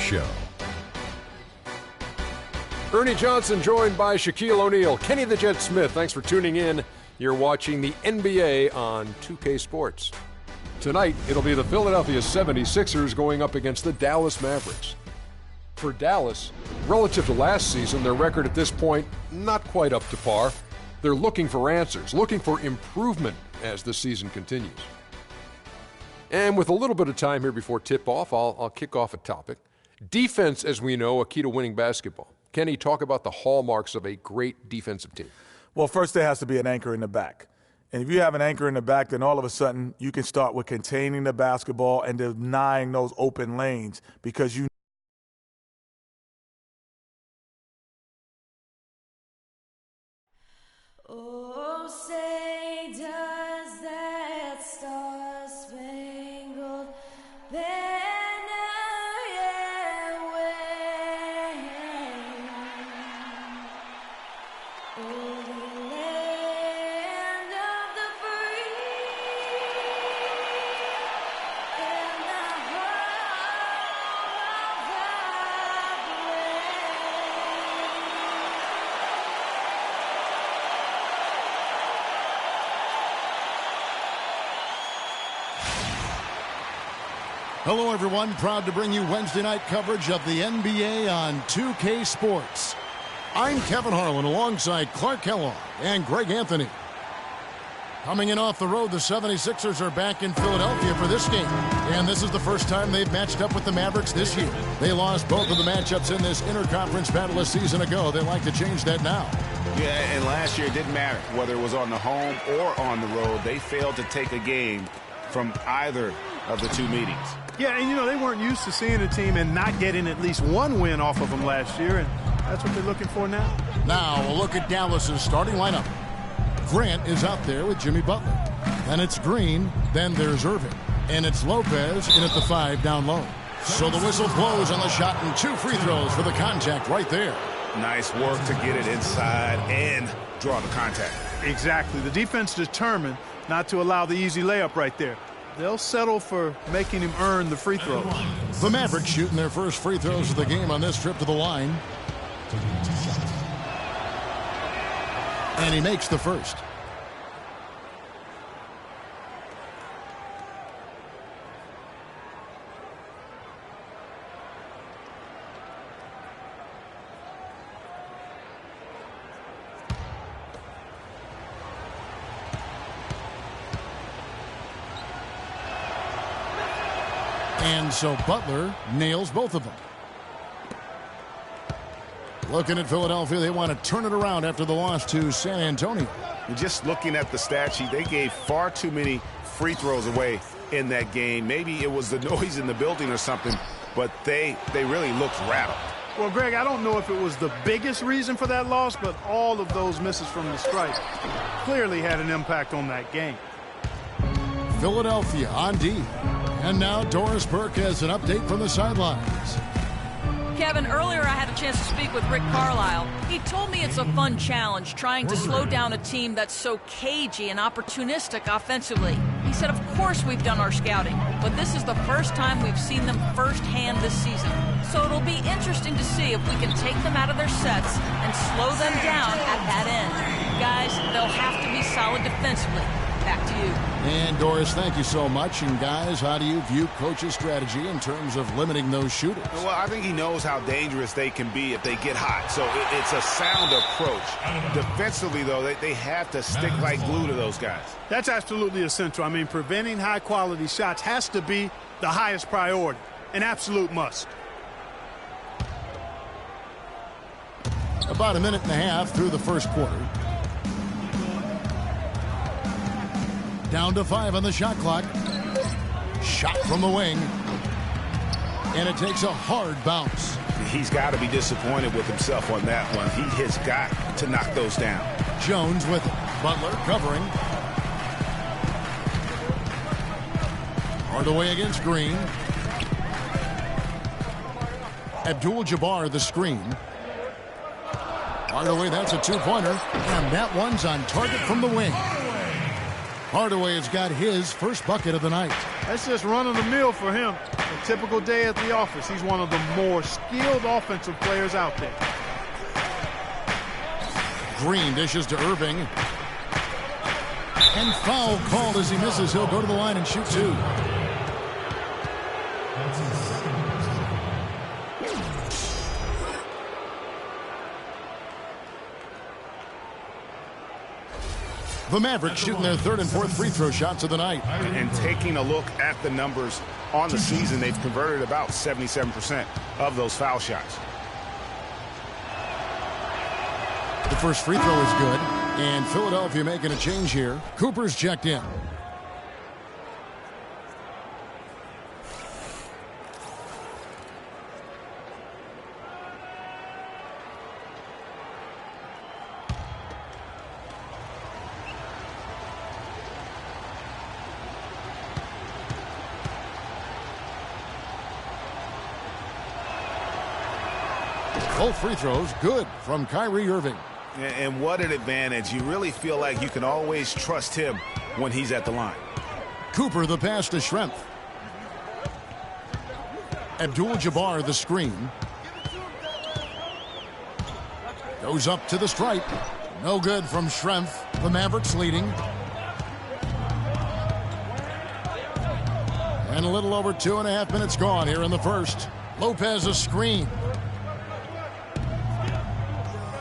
Show. Ernie Johnson joined by Shaquille O'Neal. Kenny the Jet Smith, thanks for tuning in. You're watching the NBA on 2K Sports. Tonight, it'll be the Philadelphia 76ers going up against the Dallas Mavericks. For Dallas, relative to last season, their record at this point, not quite up to par. They're looking for answers, looking for improvement as the season continues. And with a little bit of time here before tip-off, I'll kick off a topic. Defense, as we know, a key to winning basketball. Kenny, talk about the hallmarks of a great defensive team. Well, first there has to be an anchor in the back. And if you have an anchor in the back, then all of a sudden you can start with containing the basketball and denying those open lanes because you Oh, say does that star-spangled banner yet wave? Oh, the land of the free and the home of the Hello, everyone. Proud to bring you Wednesday night coverage of the NBA on 2K Sports. I'm Kevin Harlan alongside Clark Kellogg and Greg Anthony. Coming in off the road, the 76ers are back in Philadelphia for this game. And this is the first time they've matched up with the Mavericks this year. They lost both of the matchups in this interconference battle a season ago. They'd like to change that now. Yeah, and last year it didn't matter whether it was on the home or on the road. They failed to take a game from either of the two meetings. Yeah, and they weren't used to seeing a team and not getting at least one win off of them last year, and that's what they're looking for now. Now, a look at Dallas's starting lineup. Grant is out there with Jimmy Butler. Then it's Green, then there's Irving. And it's Lopez in at the 5 down low. So the whistle blows on the shot and 2 free throws for the contact right there. Nice work to get it inside and draw the contact. Exactly. The defense determined not to allow the easy layup right there. They'll settle for making him earn the free throws. The Mavericks shooting their first free throws of the game on this trip to the line. And he makes the first. And so Butler nails both of them. Looking at Philadelphia, they want to turn it around after the loss to San Antonio. Just looking at the stat sheet, they gave far too many free throws away in that game. Maybe it was the noise in the building or something, but they really looked rattled. Well, Greg, I don't know if it was the biggest reason for that loss, but all of those misses from the stripe clearly had an impact on that game. Philadelphia on D. And now Doris Burke has an update from the sidelines. Kevin, earlier I had a chance to speak with Rick Carlisle. He told me it's a fun challenge trying to slow down a team that's so cagey and opportunistic offensively. He said, of course we've done our scouting, but this is the first time we've seen them firsthand this season. So it'll be interesting to see if we can take them out of their sets and slow them down at that end. Guys, they'll have to be solid defensively. Back to you. And Doris, thank you so much. And guys, how do you view coach's strategy in terms of limiting those shooters? Well, I think he knows how dangerous they can be if they get hot. So it's a sound approach. Defensively, though, they have to stick like glue to those guys. That's absolutely essential. I mean, preventing high-quality shots has to be the highest priority. An absolute must. About a minute and a half through the first quarter. Down to 5 on the shot clock. Shot from the wing. And it takes a hard bounce. He's got to be disappointed with himself on that one. He has got to knock those down. Jones with it. Butler covering. Hardaway against Green. Abdul-Jabbar the screen. Hardaway, that's a two-pointer. And that one's on target from the wing. Hardaway has got his first bucket of the night. That's just run of the mill for him. A typical day at the office. He's one of the more skilled offensive players out there. Green dishes to Irving. And foul called as he misses. He'll go to the line and shoot two. The Mavericks shooting their third and fourth free throw shots of the night. And taking a look at the numbers on the season, they've converted about 77% of those foul shots. The first free throw is good. And Philadelphia making a change here. Cooper's checked in. Both free throws good from Kyrie Irving. And what an advantage. You really feel like you can always trust him when he's at the line. Cooper the pass to Schrempf. Abdul-Jabbar the screen. Goes up to the stripe. No good from Schrempf. The Mavericks leading. And a little over 2.5 minutes gone here in the first. Lopez a screen.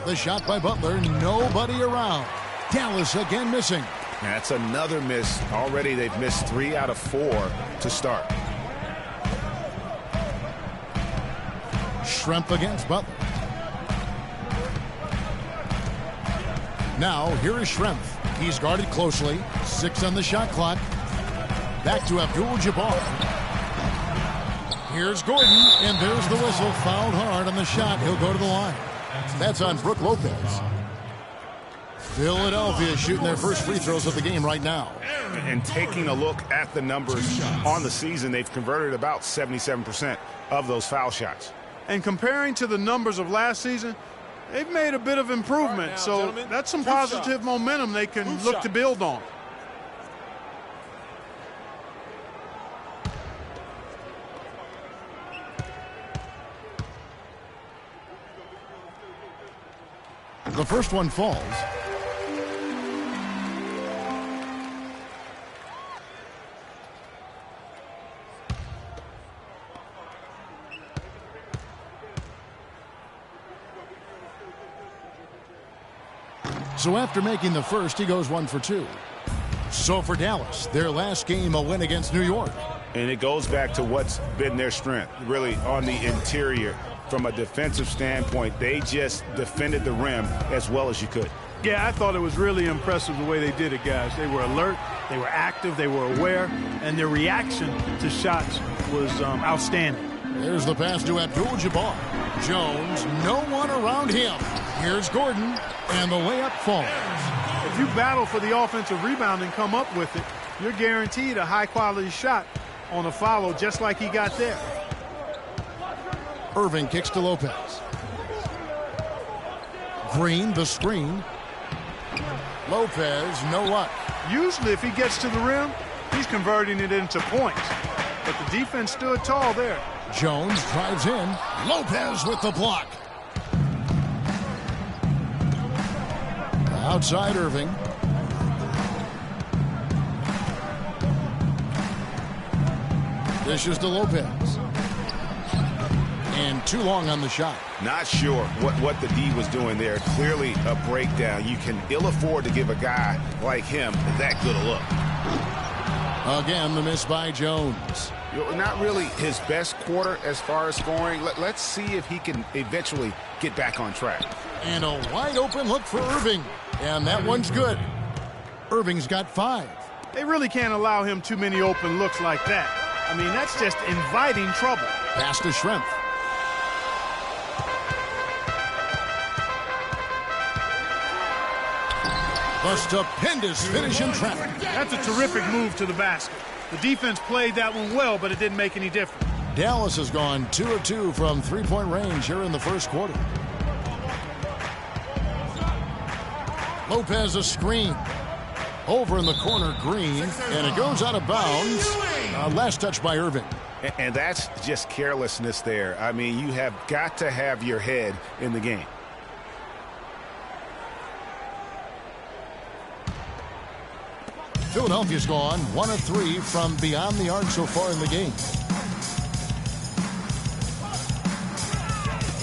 The shot by Butler, nobody around. Dallas again missing. That's another miss. Already they've missed 3 out of 4 to start. Schrempf against Butler. Now here is Schrempf. He's guarded closely. 6 on the shot clock. Back to Abdul-Jabbar. Here's Gordon, and there's the whistle. Fouled hard on the shot. He'll go to the line. That's on Brook Lopez. Philadelphia shooting their first free throws of the game right now. And taking a look at the numbers on the season, they've converted about 77% of those foul shots. And comparing to the numbers of last season, they've made a bit of improvement. So that's some positive momentum they can look to build on. The first one falls. So after making the first, he goes 1 for 2. So for Dallas, their last game a win against New York. And it goes back to what's been their strength, really on the interior. From a defensive standpoint, they just defended the rim as well as you could. Yeah, I thought it was really impressive the way they did it, guys. They were alert, they were active, they were aware, and their reaction to shots was outstanding. There's the pass to Abdul-Jabbar. Jones, no one around him. Here's Gordon, and the layup falls. If you battle for the offensive rebound and come up with it, you're guaranteed a high-quality shot on a follow just like he got there. Irving kicks to Lopez. Green, the screen. Lopez, no luck. Usually if he gets to the rim, he's converting it into points. But the defense stood tall there. Jones drives in. Lopez with the block. Outside Irving. Dishes to Lopez. And too long on the shot. Not sure what the D was doing there. Clearly a breakdown. You can ill afford to give a guy like him that good a look. Again, the miss by Jones. Not really his best quarter as far as scoring. Let's see if he can eventually get back on track. And a wide open look for Irving. And that one's good. Irving's got 5. They really can't allow him too many open looks like that. I mean, that's just inviting trouble. Pass to Schrempf. A stupendous finish in traffic. That's a terrific move to the basket. The defense played that one well, but it didn't make any difference. Dallas has gone 2 of 2 from three-point range here in the first quarter. Lopez a screen. Over in the corner, Green, and it goes out of bounds. Last touch by Irving. And that's just carelessness there. I mean, you have got to have your head in the game. Philadelphia's gone 1 of 3 from beyond the arc so far in the game.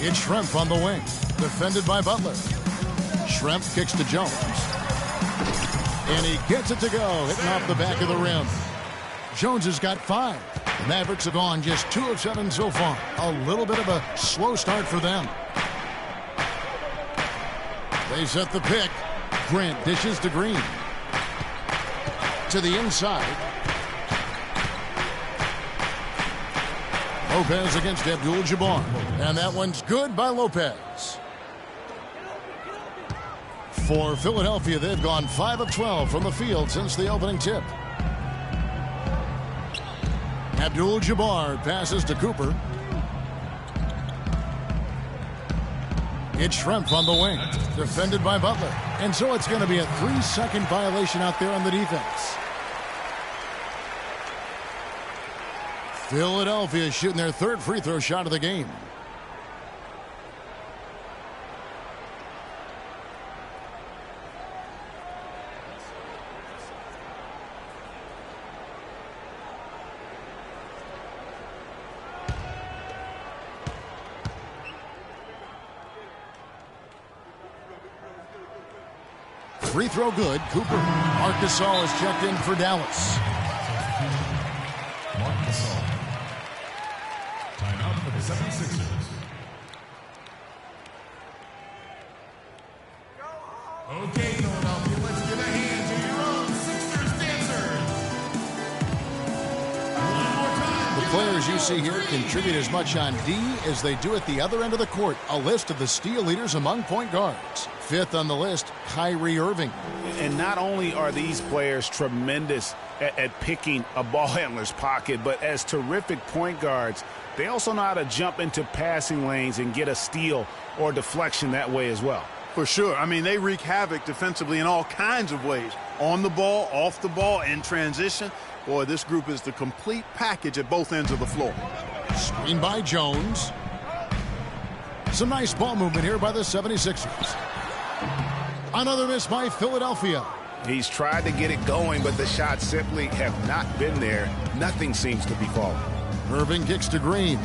It's Schrempf on the wing, defended by Butler. Schrempf kicks to Jones. And he gets it to go, hitting off the back of the rim. Jones has got 5. The Mavericks have gone just 2 of 7 so far. A little bit of a slow start for them. They set the pick. Grant dishes to Green. To the inside. Lopez against Abdul-Jabbar. And that one's good by Lopez. For Philadelphia, they've gone 5 of 12 from the field since the opening tip. Abdul-Jabbar passes to Cooper. It's Schrempf on the wing, defended by Butler. And so it's going to be a 3-second violation out there on the defense. Philadelphia shooting their 3rd free throw shot of the game. Free throw good. Cooper. Marc Gasol is checked in for Dallas. Marc Gasol. Timeout for the 76ers. Okay, Philadelphia, let's give a hand to your own Sixers dancers. One more time. The players you see here contribute as much on D as they do at the other end of the court. A list of the steal leaders among point guards. 5th on the list, Kyrie Irving. And not only are these players tremendous at picking a ball handler's pocket, but as terrific point guards, they also know how to jump into passing lanes and get a steal or deflection that way as well. For sure. I mean, they wreak havoc defensively in all kinds of ways. On the ball, off the ball, in transition. Boy, this group is the complete package at both ends of the floor. Screen by Jones. Some nice ball movement here by the 76ers. Another miss by Philadelphia. He's tried to get it going, but the shots simply have not been there. Nothing seems to be falling. Irving kicks to Green.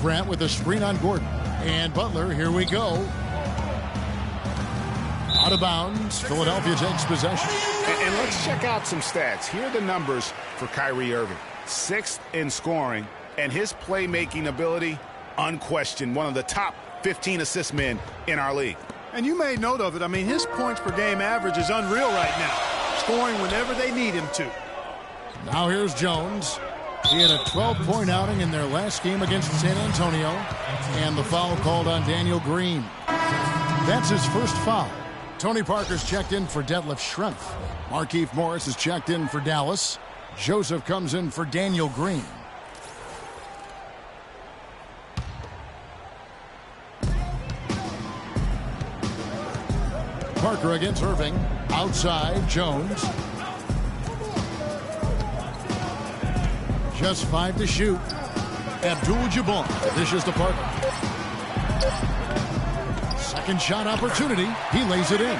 Grant with a screen on Gordon. And Butler, here we go. Out of bounds. Philadelphia takes possession. And let's check out some stats. Here are the numbers for Kyrie Irving. 6th in scoring, and his playmaking ability, unquestioned, one of the top 15 assist men in our league. And you made note of it. I mean, his points per game average is unreal right now. Scoring whenever they need him to. Now here's Jones. He had a 12-point outing in their last game against San Antonio. And the foul called on Daniel Green. That's his first foul. Tony Parker's checked in for Detlef Schrempf. Markieff Morris is checked in for Dallas. Joseph comes in for Daniel Green. Parker against Irving. Outside, Jones. Just 5 to shoot. Abdul-Jabbar dishes to Parker. Second shot opportunity. He lays it in.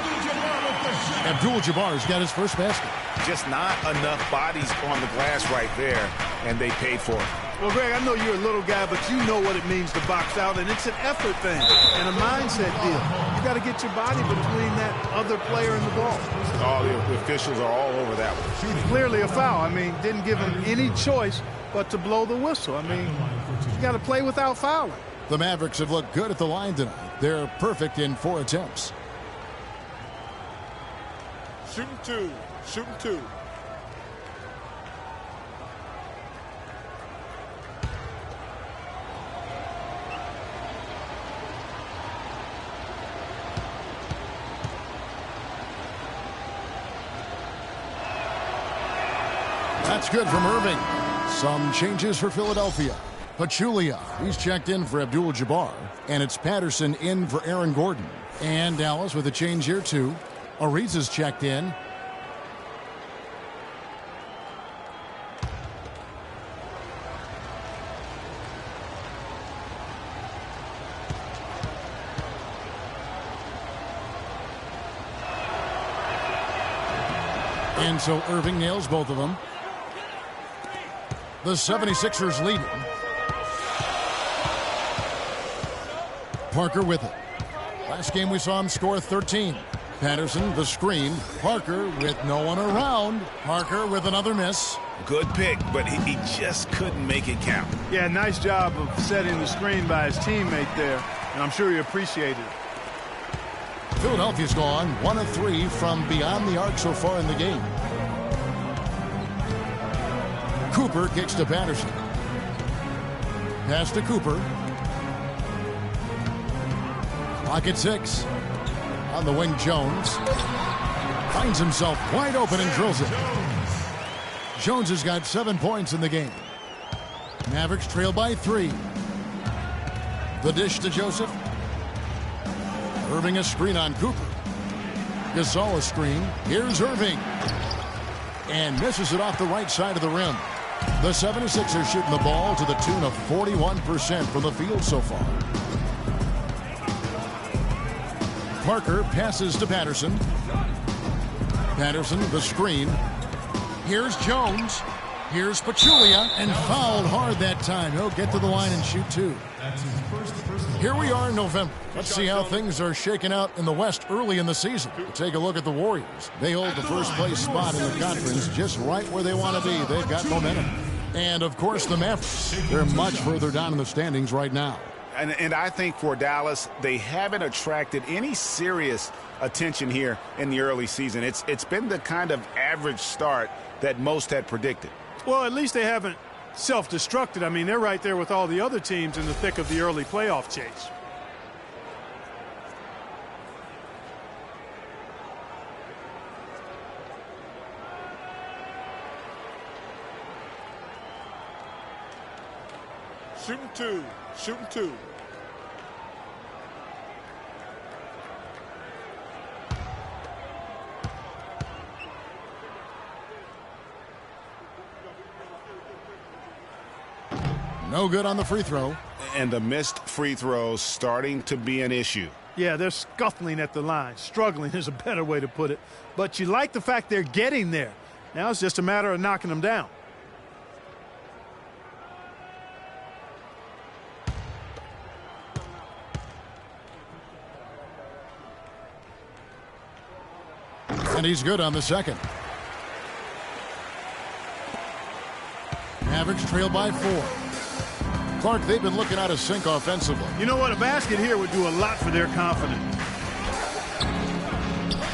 Abdul-Jabbar's got his first basket. Just not enough bodies on the glass right there, and they paid for it. Well, Greg, I know you're a little guy, but you know what it means to box out, and it's an effort thing and a mindset deal. You got to get your body between that other player and the ball. All the officials are all over that one. Clearly a foul. I mean, didn't give him any choice but to blow the whistle. I mean, you got to play without fouling. The Mavericks have looked good at the line tonight. They're perfect in 4 attempts. Shooting 2. Shooting 2. That's good from Irving. Some changes for Philadelphia. Pachulia, he's checked in for Abdul-Jabbar. And it's Patterson in for Aaron Gordon. And Dallas with a change here too. Ariza's checked in. And so Irving nails both of them. The 76ers lead it. Parker with it. Last game we saw him score 13. Patterson, the screen. Parker with no one around. Parker with another miss. Good pick, but he just couldn't make it count. Yeah, nice job of setting the screen by his teammate there, and I'm sure he appreciated it. Philadelphia's gone 1 of 3 from beyond the arc so far in the game. Cooper kicks to Patterson. Pass to Cooper. Clock at 6. On the wing, Jones finds himself wide open and drills it. Jones has got 7 points in the game. Mavericks trail by 3. The dish to Joseph. Irving a screen on Cooper. Gasol a screen. Here's Irving. And misses it off the right side of the rim. The 76ers shooting the ball to the tune of 41% from the field so far. Parker passes to Patterson. Patterson, the screen. Here's Jones. Here's Pachulia, and fouled hard that time. He'll get to the line and shoot 2. Here we are in November. Let's see how things are shaking out in the West early in the season. Take a look at the Warriors. They hold the first place spot in the conference just right where they want to be. They've got momentum. And, of course, the Mavericks. They're much further down in the standings right now. And I think for Dallas, they haven't attracted any serious attention here in the early season. It's been the kind of average start that most had predicted. Well, at least they haven't self-destructed. I mean, they're right there with all the other teams in the thick of the early playoff chase. Shooting 2. Shooting 2. No good on the free throw. And the missed free throws starting to be an issue. Yeah, they're scuffling at the line. Struggling is a better way to put it. But you like the fact they're getting there. Now it's just a matter of knocking them down. And he's good on the second. Mavericks trail by 4. Clark, they've been looking out of sync offensively. You know what? A basket here would do a lot for their confidence.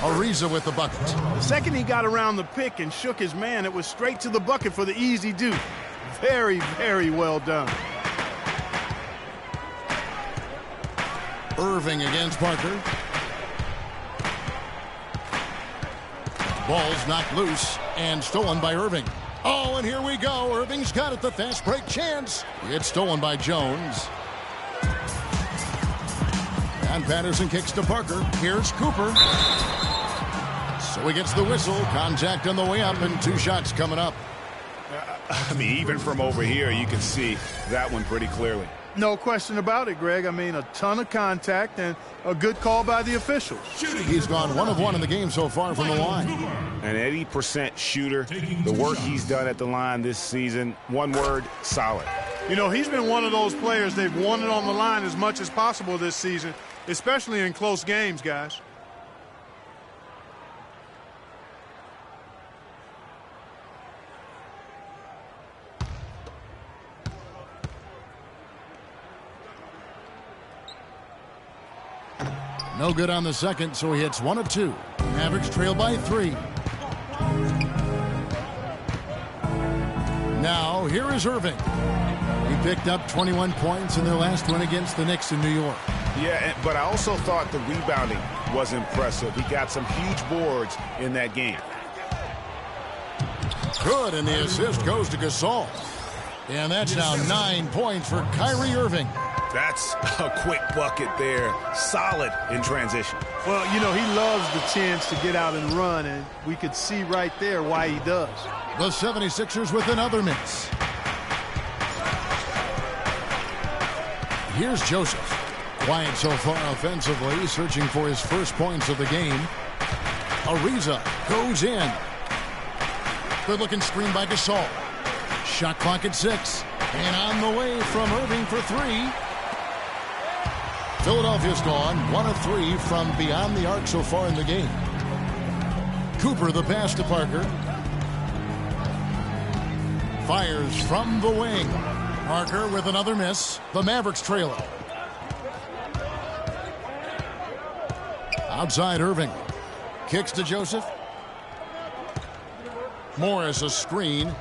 Ariza with the bucket. The second he got around the pick and shook his man, it was straight to the bucket for the easy do. Very, very well done. Irving against Parker. Ball's knocked loose and stolen by Irving. Oh, and here we go. Irving's got it. The fast break chance. It's stolen by Jones. And Patterson kicks to Parker. Here's Cooper. So he gets the whistle. Contact on the way up and 2 shots coming up. I mean, even from over here, you can see that one pretty clearly. No question about it, Greg. I mean, a ton of contact and a good call by the officials. He's gone 1 of 1 in the game so far from the line. An 80% shooter. The work he's done at the line this season, one word, solid. You know, he's been one of those players they've wanted on the line as much as possible this season, especially in close games, guys. No good on the second, so he hits 1 of 2. Mavericks trail by 3. Now, here is Irving. He picked up 21 points in their last win against the Knicks in New York. Yeah, but I also thought the rebounding was impressive. He got some huge boards in that game. Good, and the assist goes to Gasol. And that's now 9 points for Kyrie Irving. That's a quick bucket there. Solid in transition. Well, you know, he loves the chance to get out and run, and we could see right there why he does. The 76ers with another miss. Here's Joseph. Quiet so far offensively, searching for his first points of the game. Ariza goes in. Good-looking screen by Gasol. Shot clock at 6. And on the way from Irving for 3. Philadelphia's gone 1 of 3 from beyond the arc so far in the game. Cooper the pass to Parker. Fires from the wing. Parker with another miss. The Mavericks trail it. Outside Irving. Kicks to Joseph. Morris a screen.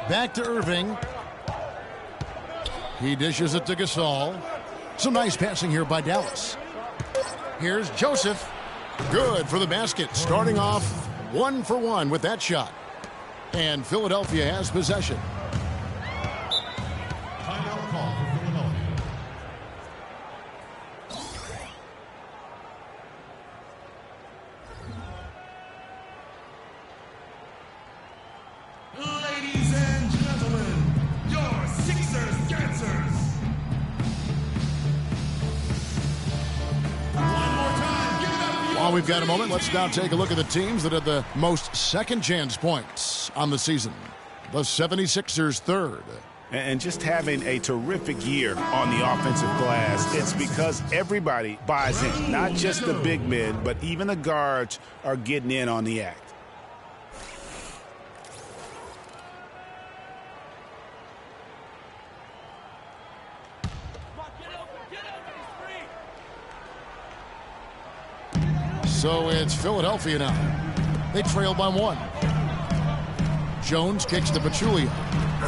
Back to Irving. He dishes it to Gasol. Some nice passing here by Dallas. Here's Joseph. Good for the basket. Starting off 1 for 1 with that shot. And Philadelphia has possession. Timeout call for Philadelphia. Ladies and gentlemen, your Sixers dancers. One more time, give it up for While we've got a moment, let's now take a look at the teams that had the most second chance points on the season. The 76ers third. And just having a terrific year on the offensive glass, it's because everybody buys in. Not just the big men, but even the guards are getting in on the act. So it's Philadelphia now. They trail by 1. Jones kicks to Pachulia.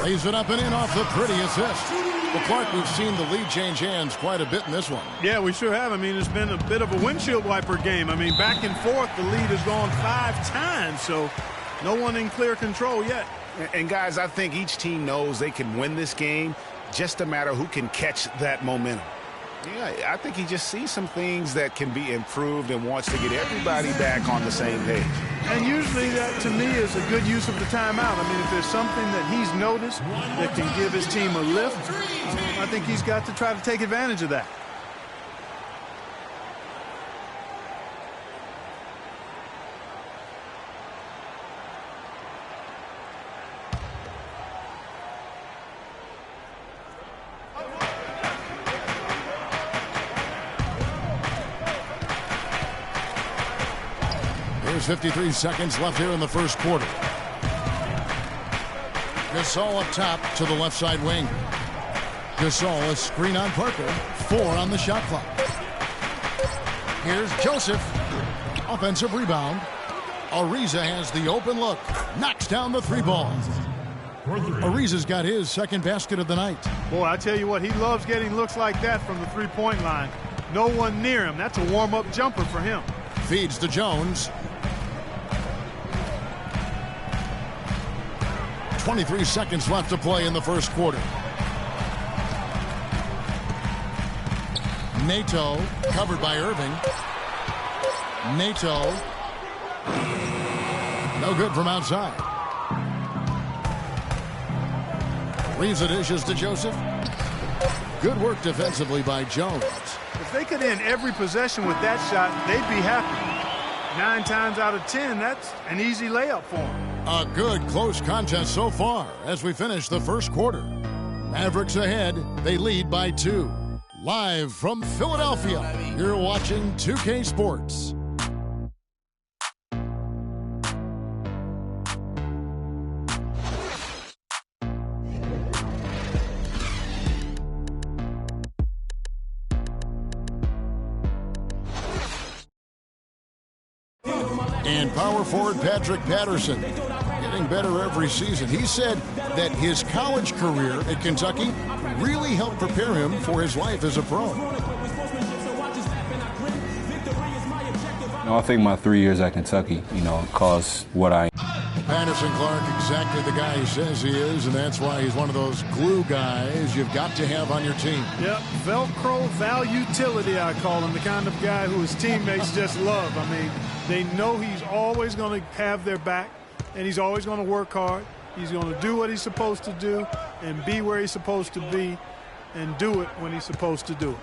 Lays it up and in off the pretty assist. Well, Clark, we've seen the lead change hands quite a bit in this one. Yeah, we sure have. I mean, it's been a bit of a windshield wiper game. I mean, back and forth, the lead has gone 5 times, so no one in clear control yet. And guys, I think each team knows they can win this game, just a matter who can catch that momentum. Yeah, I think he just sees some things that can be improved and wants to get everybody back on the same page. And usually that, to me, is a good use of the timeout. I mean, if there's something that he's noticed that can give his team a lift, I think he's got to try to take advantage of that. There's 53 seconds left here in the first quarter. Gasol up top to the left side wing. Gasol, a screen on Parker. 4 on the shot clock. Here's Joseph. Offensive rebound. Ariza has the open look. Knocks down the 3 ball. Ariza's got his second basket of the night. Boy, I tell you what, he loves getting looks like that from the three-point line. No one near him. That's a warm-up jumper for him. Feeds to Jones. 23 seconds left to play in the first quarter. Nato covered by Irving. Nato. No good from outside. Leaves the dishes to Joseph. Good work defensively by Jones. If they could end every possession with that shot, they'd be happy. 9 times out of 10, that's an easy layup for them. A good close contest so far as we finish the first quarter. Mavericks ahead. They lead by 2. Live from Philadelphia, you're watching 2K Sports. And power forward Patrick Patterson, getting better every season. He said that his college career at Kentucky really helped prepare him for his life as a pro. I think my 3 years at Kentucky, caused what I am. Patterson Clark, exactly the guy he says he is, and that's why he's one of those glue guys you've got to have on your team. Yep, Velcro valutility, I call him, the kind of guy who his teammates just love. I mean, they know he's always going to have their back, and he's always going to work hard. He's going to do what he's supposed to do and be where he's supposed to be and do it when he's supposed to do it.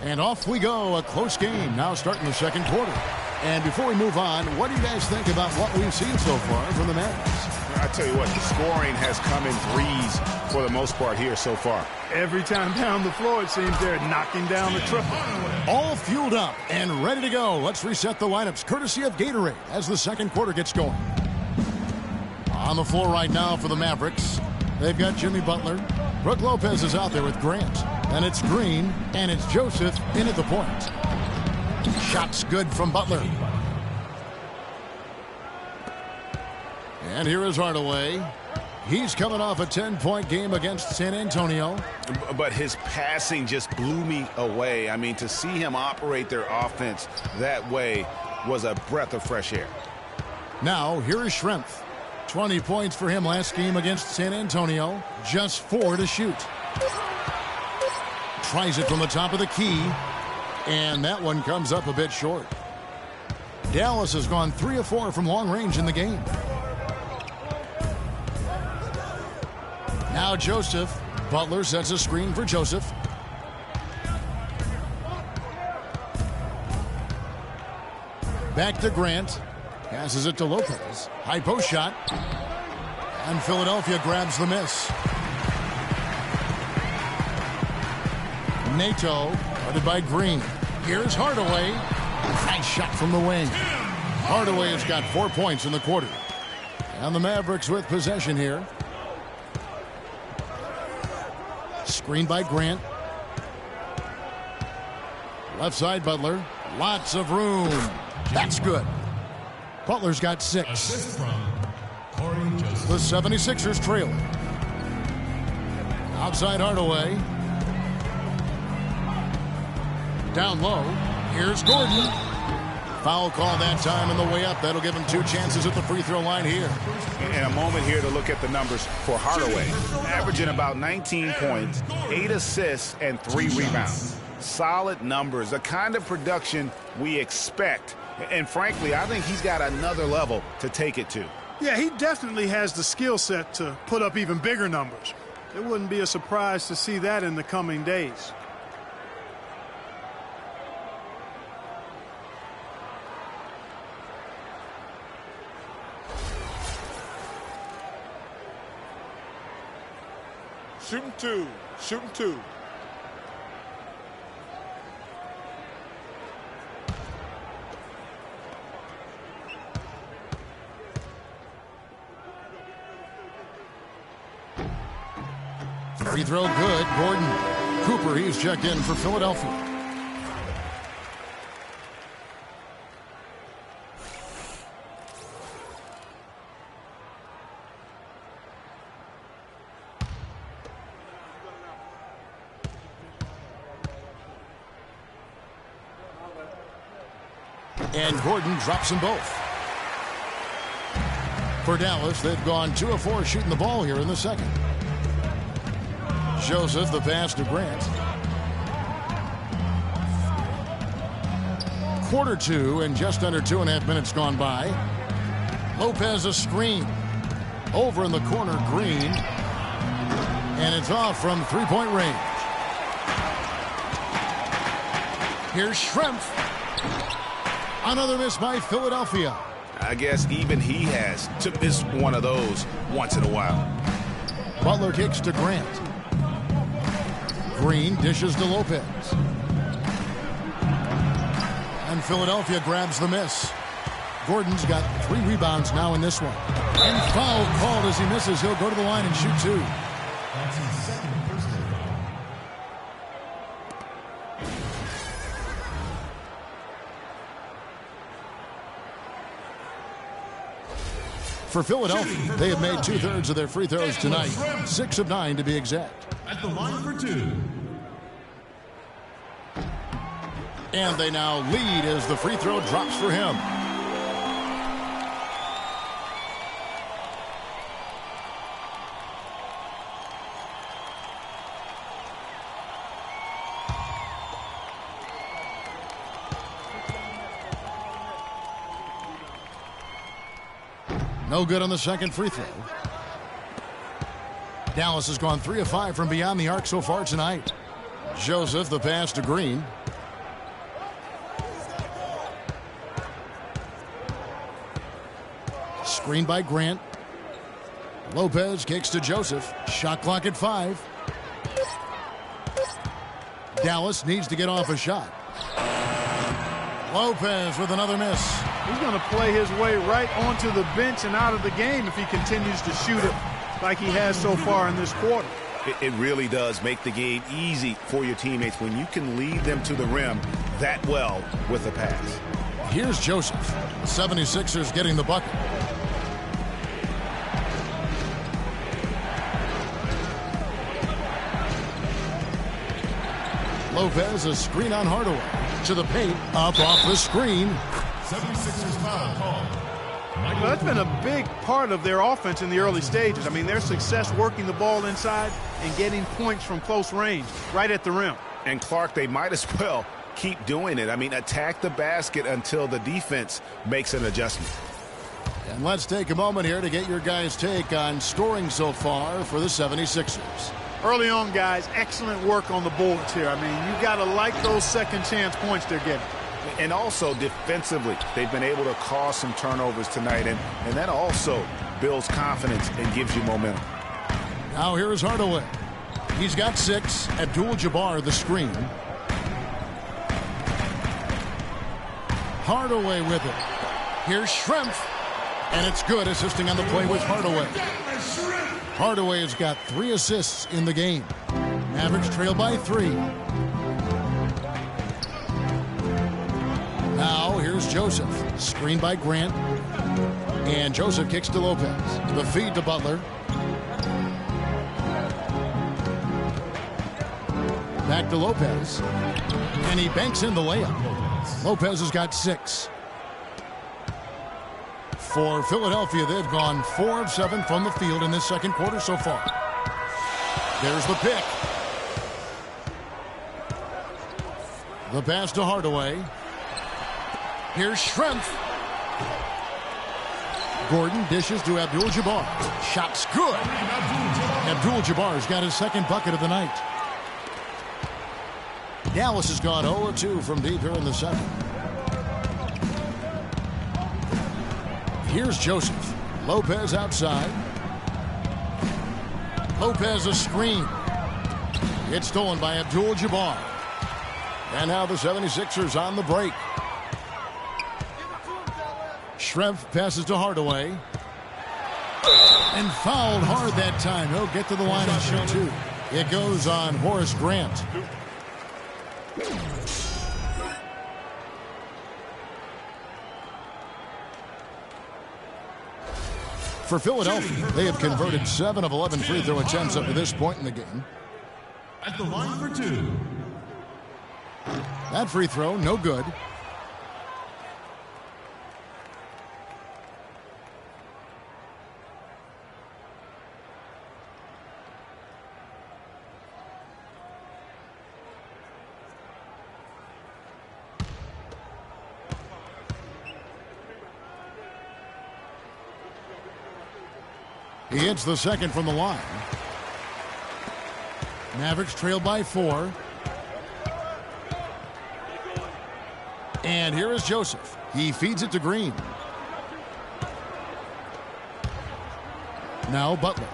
And off we go, a close game now starting the second quarter. And before we move on, what do you guys think about what we've seen so far from the Mavericks? I tell you what, the scoring has come in threes for the most part here so far. Every time down the floor, it seems they're knocking down a triple. All fueled up and ready to go. Let's reset the lineups courtesy of Gatorade as the second quarter gets going. On the floor right now for the Mavericks, they've got Jimmy Butler. Brook Lopez is out there with Grant. And it's Green, and it's Joseph in at the point. Shot's good from Butler. And here is Hardaway. He's coming off a 10-point game against San Antonio. But his passing just blew me away. I mean, to see him operate their offense that way was a breath of fresh air. Now, here is Schrempf. 20 points for him last game against San Antonio. Just 4 to shoot. Tries it from the top of the key. And that one comes up a bit short. Dallas has gone 3 of 4 from long range in the game. Now Joseph. Butler sets a screen for Joseph. Back to Grant. Passes it to Lopez. High post shot. And Philadelphia grabs the miss. Nato, guarded by Green. Here's Hardaway. Nice shot from the wing. Hardaway has got 4 points in the quarter. And the Mavericks with possession here. Screen by Grant. Left side Butler. Lots of room. That's good. Butler's got 6. Assist from Corey Joseph. The 76ers trail. Outside Hardaway. Down low. Here's Gordon. Foul call that time on the way up. That'll give him 2 chances at the free throw line here. And a moment here to look at the numbers for Hardaway. Averaging about 19 points, 8 assists, and 3 rebounds. Solid numbers, the kind of production we expect. And frankly, I think he's got another level to take it to. Yeah, he definitely has the skill set to put up even bigger numbers. It wouldn't be a surprise to see that in the coming days. Shooting 2. Shooting 2. Free throw good. Gordon. Cooper, he's checked in for Philadelphia. And Gordon drops them both. For Dallas, they've gone 2 of 4 shooting the ball here in the second. Joseph, the pass to Grant. Quarter 2 and just under 2.5 minutes gone by. Lopez a screen. Over in the corner, Green. And it's off from 3-point range. Here's Schrempf. Another miss by Philadelphia. I guess even he has to miss one of those once in a while. Butler kicks to Grant. Green dishes to Lopez. And Philadelphia grabs the miss. Gordon's got 3 rebounds now in this one. And foul called as he misses. He'll go to the line and shoot 2. That's his second personal foul. For Philadelphia, they have made 2/3 of their free throws tonight. 6 of 9 to be exact. At the line for 2. And they now lead as the free throw drops for him. No good on the second free throw. Dallas has gone 3 of 5 from beyond the arc so far tonight. Joseph, the pass to Green. Screen by Grant. Lopez kicks to Joseph. Shot clock at 5. Dallas needs to get off a shot. Lopez with another miss. He's going to play his way right onto the bench and out of the game if he continues to shoot it like he has so far in this quarter. It really does make the game easy for your teammates when you can lead them to the rim that well with a pass. Here's Joseph. The 76ers getting the bucket. Lopez, a screen on Hardaway. To the paint, up off the screen. 76ers foul call. Well, that's been a big part of their offense in the early stages. I mean, their success working the ball inside and getting points from close range, right at the rim. And Clark, they might as well keep doing it. I mean, attack the basket until the defense makes an adjustment. And let's take a moment here to get your guys' take on scoring so far for the 76ers. Early on, guys, excellent work on the boards here. I mean, you got to like those second chance points they're getting. And also defensively, they've been able to cause some turnovers tonight, and that also builds confidence and gives you momentum. Now here is Hardaway. He's got 6. Abdul-Jabbar the screen. Hardaway with it. Here's Schrempf. And it's good, assisting on the play with Hardaway. Hardaway has got 3 assists in the game. Mavericks trail by 3. Now here's Joseph. Screened by Grant. And Joseph kicks to Lopez. The feed to Butler. Back to Lopez. And he banks in the layup. Lopez has got 6. For Philadelphia, they've gone 4 of 7 from the field in this second quarter so far. There's the pick. The pass to Hardaway. Here's Schrempf. Gordon dishes to Abdul-Jabbar. Shot's good. Abdul-Jabbar's got his second bucket of the night. Dallas has gone 0-2 from deep here in the second. Here's Joseph. Lopez outside. Lopez a screen. It's stolen by Abdul-Jabbar. And now the 76ers on the break. Schrempf passes to Hardaway. And fouled hard that time. He'll get to the line and shoot 2. It goes on Horace Grant. For Philadelphia, they have converted 7 of 11 free throw attempts up to this point in the game. At the line for 2. That free throw, no good. He hits the second from the line. Mavericks trail by 4. And here is Joseph. He feeds it to Green. Now Butler.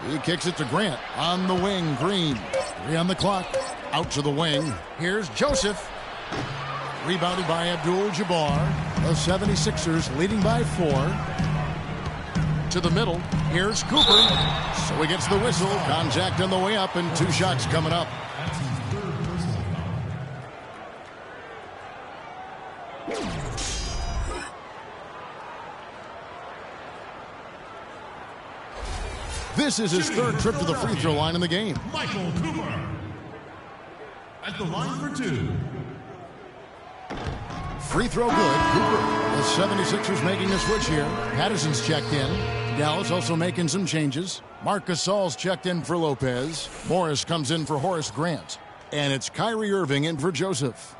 He kicks it to Grant. On the wing, Green. 3 on the clock. Out to the wing. Here's Joseph. Rebounded by Abdul-Jabbar. The 76ers leading by 4. To the middle. Here's Cooper. So he gets the whistle. Contact on the way up and 2 shots coming up. This is his 3rd trip to the free throw line in the game. Michael Cooper. At the line for 2. Free throw good. Cooper. The 76ers making a switch here. Patterson's checked in. Dallas also making some changes. Marc Gasol's checked in for Lopez. Morris comes in for Horace Grant. And it's Kyrie Irving in for Joseph.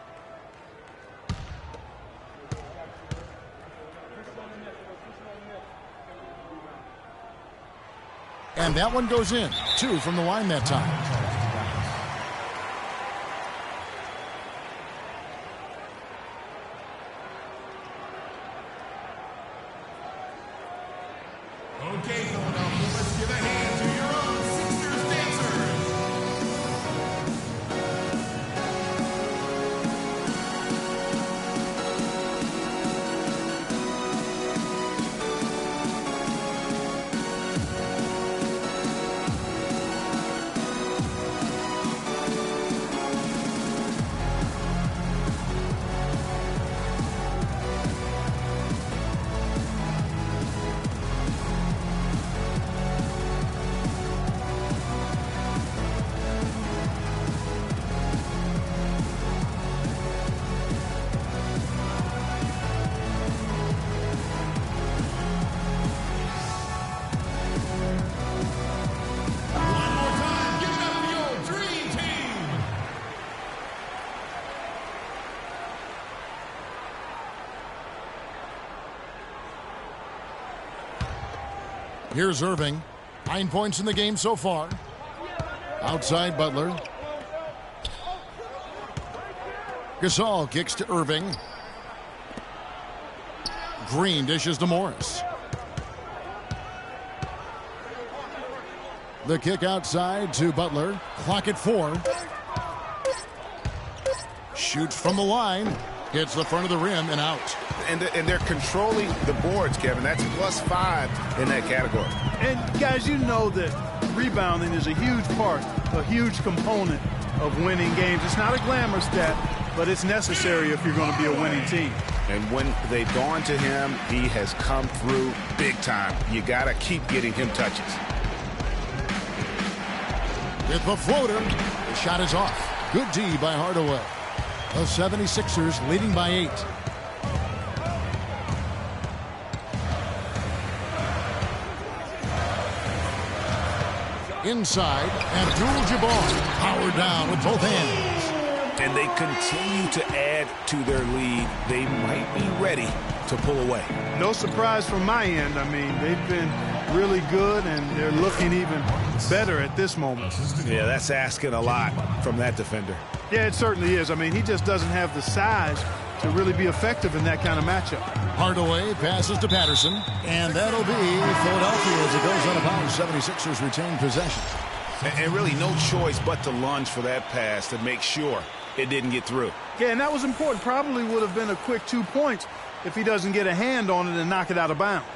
And that one goes in. 2 from the line that time. Okay, Philadelphia, let's give a hand to your own Sixers dancers. One more time, give it up for your dream team. Here's Irving. 9 points in the game so far. Outside Butler. Gasol kicks to Irving. Green dishes to Morris. The kick outside to Butler. Clock at 4. Shoots from the line. Hits the front of the rim and out. And they're controlling the boards, Kevin. That's +5 in that category. And guys, you know that rebounding is a huge part, a huge component of winning games. It's not a glamour stat, but it's necessary if you're going to be a winning team. And when they've gone to him, he has come through big time. You got to keep getting him touches. With the floater, the shot is off. Good D by Hardaway. The 76ers leading by 8. Inside, Abdul-Jabbar powered down with both hands. And they continue to add to their lead. They might be ready to pull away. No surprise from my end. I mean, they've been really good, and they're looking even better at this moment. Yeah, that's asking a lot from that defender. Yeah, it certainly is. I mean, he just doesn't have the size to really be effective in that kind of matchup. Hardaway passes to Patterson, and that'll be Philadelphia as it goes out of bounds. 76ers retain possession. And really no choice but to lunge for that pass to make sure it didn't get through. Yeah, and that was important. Probably would have been a quick 2 points if he doesn't get a hand on it and knock it out of bounds.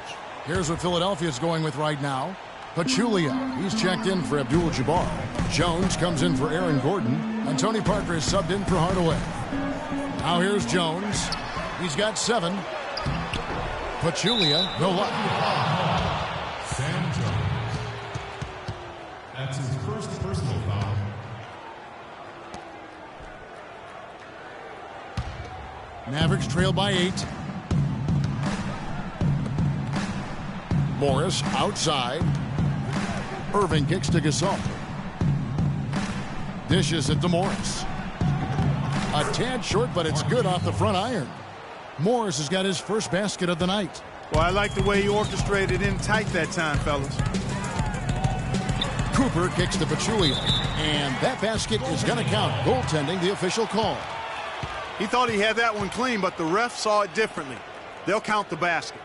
Here's what Philadelphia's going with right now. Pachulia, he's checked in for Abdul-Jabbar. Jones comes in for Aaron Gordon, and Tony Parker is subbed in for Hardaway. Now here's Jones. He's got 7. Pachulia, no luck. Sam Jones. That's his first personal foul. Mavericks trail by 8. Morris outside. Irving kicks to Gasol. Dishes it to Morris. A tad short, but it's good off the front iron. Morris has got his first basket of the night. Well, I like the way he orchestrated in tight that time, fellas. Cooper kicks to Pachulia, and that basket is going to count. Goaltending, the official call. He thought he had that one clean, but the ref saw it differently. They'll count the basket.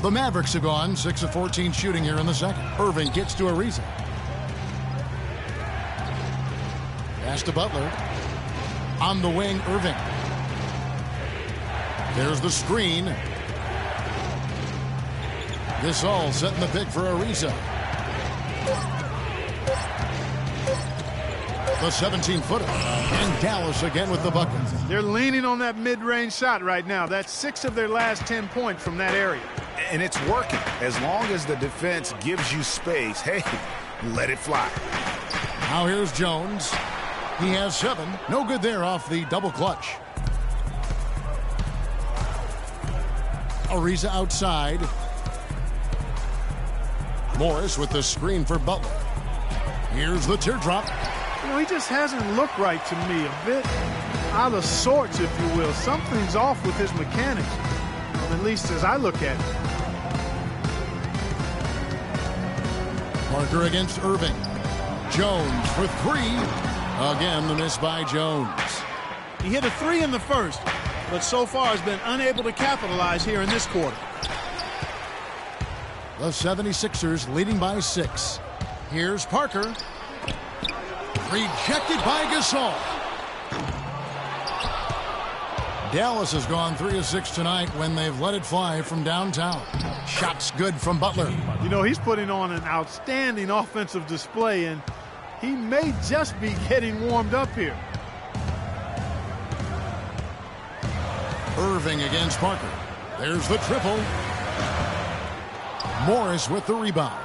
The Mavericks have gone 6 of 14 shooting here in the second. Irving gets to Ariza. Pass to Butler. On the wing, Irving. There's the screen. Gasol setting the pick for Ariza. The 17-footer. And Dallas again with the bucket. They're leaning on that mid-range shot right now. That's 6 of their last 10 points from that area. And it's working. As long as the defense gives you space, hey, let it fly. Now here's Jones. He has 7. No good there off the double clutch. Ariza outside. Morris with the screen for Butler. Here's the teardrop. You know, he just hasn't looked right to me. A bit out of sorts, if you will. Something's off with his mechanics, at least as I look at it. Parker against Irving. Jones for 3. Again, the miss by Jones. He hit a 3 in the first. but so far has been unable to capitalize here in this quarter. The 76ers leading by 6. Here's Parker. Rejected by Gasol. Dallas has gone 3 of 6 tonight when they've let it fly from downtown. Shots good from Butler. You know, he's putting on an outstanding offensive display, and he may just be getting warmed up here. Irving against Parker. There's the triple. Morris with the rebound.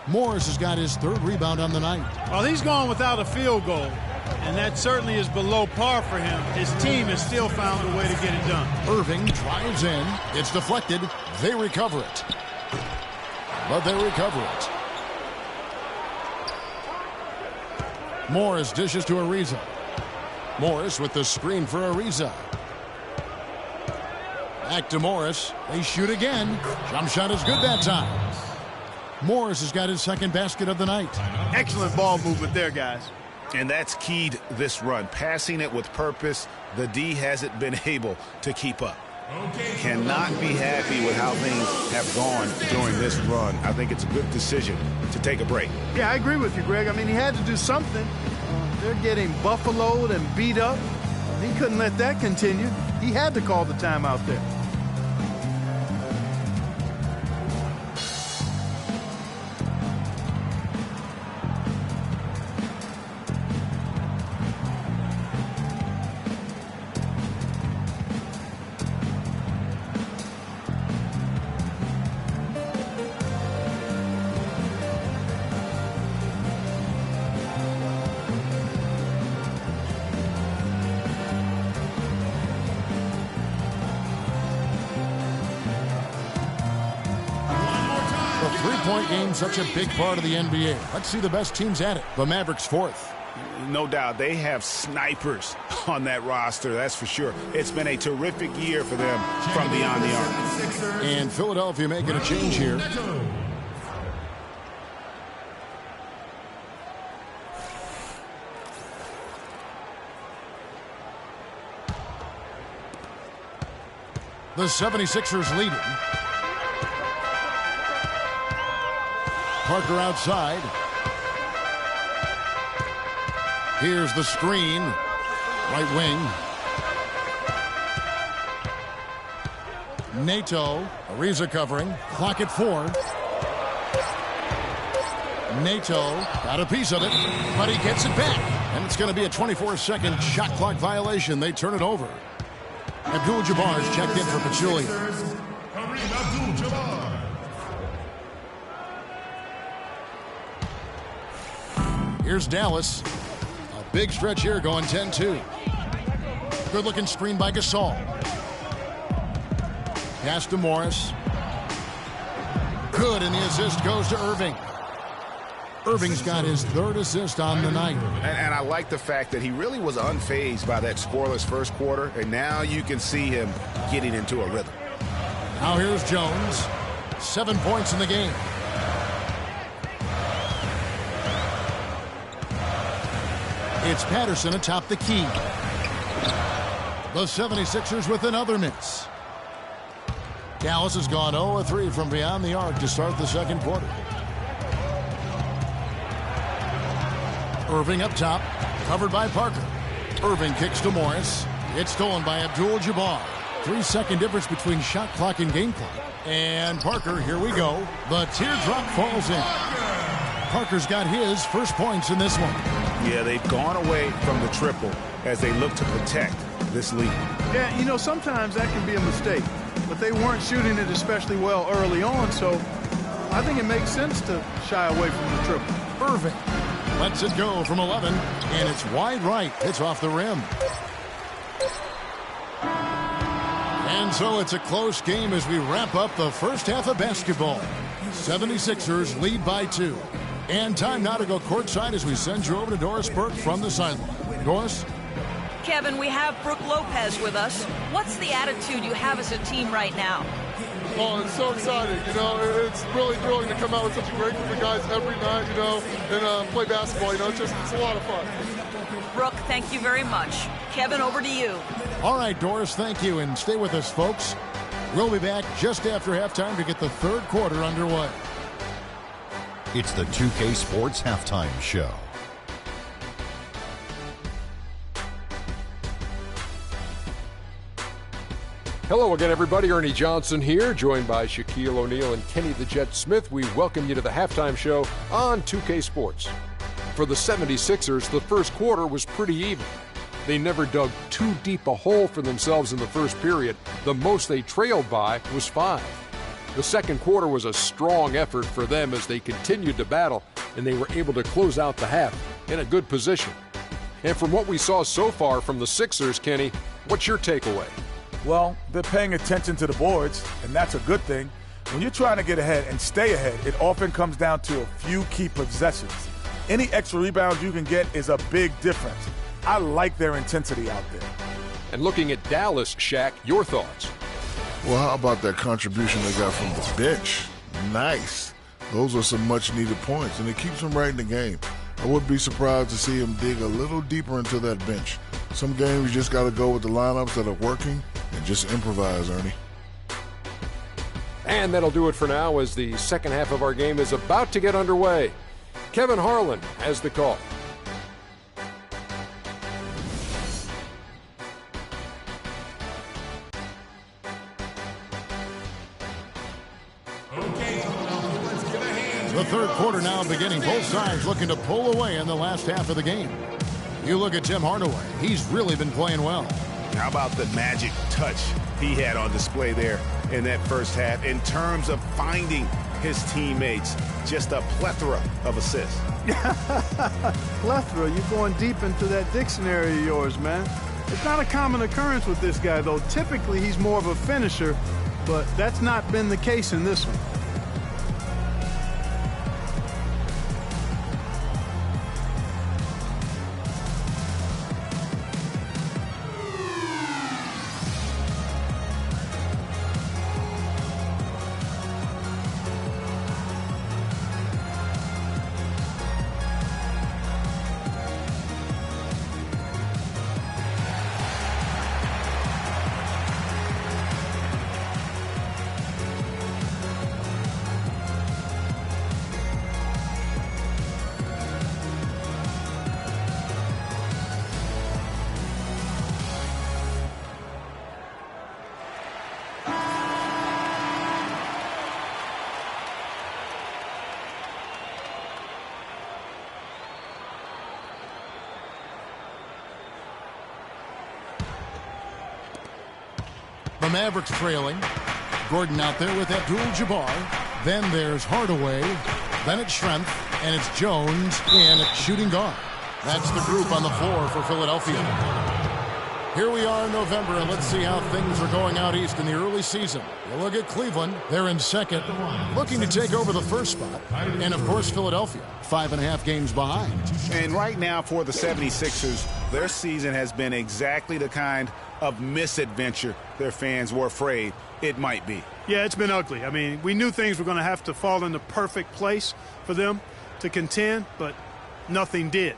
Morris has got his 3rd rebound on the night. Well, he's gone without a field goal, and that certainly is below par for him. His team has still found a way to get it done. Irving drives in. It's deflected. They recover it. But they recover it. Morris dishes to Ariza. Morris with the screen for Ariza. Back to Morris. They shoot again. Jump shot is good that time. Morris has got his 2nd basket of the night. Excellent ball movement there, guys. And that's keyed this run. Passing it with purpose. The D hasn't been able to keep up. Cannot be happy with how things have gone during this run. I think it's a good decision to take a break. Yeah, I agree with you, Greg. I mean, he had to do something. They're getting buffaloed and beat up. He couldn't let that continue. He had to call the timeout there. Three-point game, such a big part of the NBA. Let's see the best teams at it. The Mavericks 4th. No doubt they have snipers on that roster, that's for sure. It's been a terrific year for them from beyond the arc. And Philadelphia making a change here. The 76ers leading. Parker outside. Here's the screen. Right wing. Nato. Ariza covering. Clock at 4. Nato got a piece of it, but he gets it back. And it's going to be a 24-second shot clock violation. They turn it over. Abdul-Jabbar's checked in for Pachulia. Kareem Abdul-Jabbar. Here's Dallas. A big stretch here going 10-2. Good-looking screen by Gasol. Pass to Morris. Good, and the assist goes to Irving. Irving's got his 3rd assist on the night. And I like the fact that he really was unfazed by that scoreless first quarter, and now you can see him getting into a rhythm. Now here's Jones. 7 points in the game. It's Patterson atop the key. The 76ers with another miss. Dallas has gone 0-3 from beyond the arc to start the 2nd quarter. Irving up top, covered by Parker. Irving kicks to Morris. It's stolen by Abdul-Jabbar. 3-second difference between shot clock and game clock. And Parker, here we go. The teardrop falls in. Parker's got his first points in this one. Yeah, they've gone away from the triple as they look to protect this lead. Yeah, you know, sometimes that can be a mistake, but they weren't shooting it especially well early on, so I think it makes sense to shy away from the triple. Irving lets it go from 11, and it's wide right. It's off the rim. And so it's a close game as we wrap up the first half of basketball. 76ers lead by 2. And time now to go courtside as we send you over to Doris Burke from the sideline. Doris? Kevin, we have Brooke Lopez with us. What's the attitude you have as a team right now? Oh, it's so exciting. You know, it's really thrilling to come out with such a great group of guys every night, you know, and play basketball. You know, it's a lot of fun. Brooke, thank you very much. Kevin, over to you. All right, Doris, thank you, and stay with us, folks. We'll be back just after halftime to get the third quarter underway. It's the 2K Sports Halftime Show. Hello again, everybody. Ernie Johnson here, joined by Shaquille O'Neal and Kenny the Jet Smith. We welcome you to the halftime show on 2K Sports. For the 76ers, the first quarter was pretty even. They never dug too deep a hole for themselves in the first period. The most they trailed by was 5. The second quarter was a strong effort for them as they continued to battle, and they were able to close out the half in a good position. And from what we saw so far from the Sixers, Kenny, what's your takeaway? Well, they're paying attention to the boards, and that's a good thing. When you're trying to get ahead and stay ahead, it often comes down to a few key possessions. Any extra rebounds you can get is a big difference. I like their intensity out there. And looking at Dallas, Shaq, your thoughts? Well, how about that contribution they got from the bench? Nice. Those are some much-needed points, and it keeps them right in the game. I wouldn't be surprised to see him dig a little deeper into that bench. Some games you just got to go with the lineups that are working and just improvise, Ernie. And that'll do it for now as the second half of our game is about to get underway. Kevin Harlan has the call. The third quarter now beginning. Both sides looking to pull away in the last half of the game. You look at Tim Hardaway. He's really been playing well. How about the magic touch he had on display there in that first half in terms of finding his teammates? Just a plethora of assists. Plethora, you're going deep into that dictionary of yours, man. It's not a common occurrence with this guy, though. Typically, he's more of a finisher, but that's not been the case in this one. The Mavericks trailing. Gordon out there with Abdul-Jabbar. Then there's Hardaway. Then it's Schrempf. And it's Jones in at shooting guard. That's the group on the floor for Philadelphia. Here we are in November, and let's see how things are going out east in the early season. You look at Cleveland. They're in second, looking to take over the first spot. And, of course, Philadelphia, 5.5 games behind. And right now for the 76ers, their season has been exactly the kind of misadventure their fans were afraid it might be. Yeah, it's been ugly. I mean, we knew things were going to have to fall into perfect place for them to contend, but nothing did.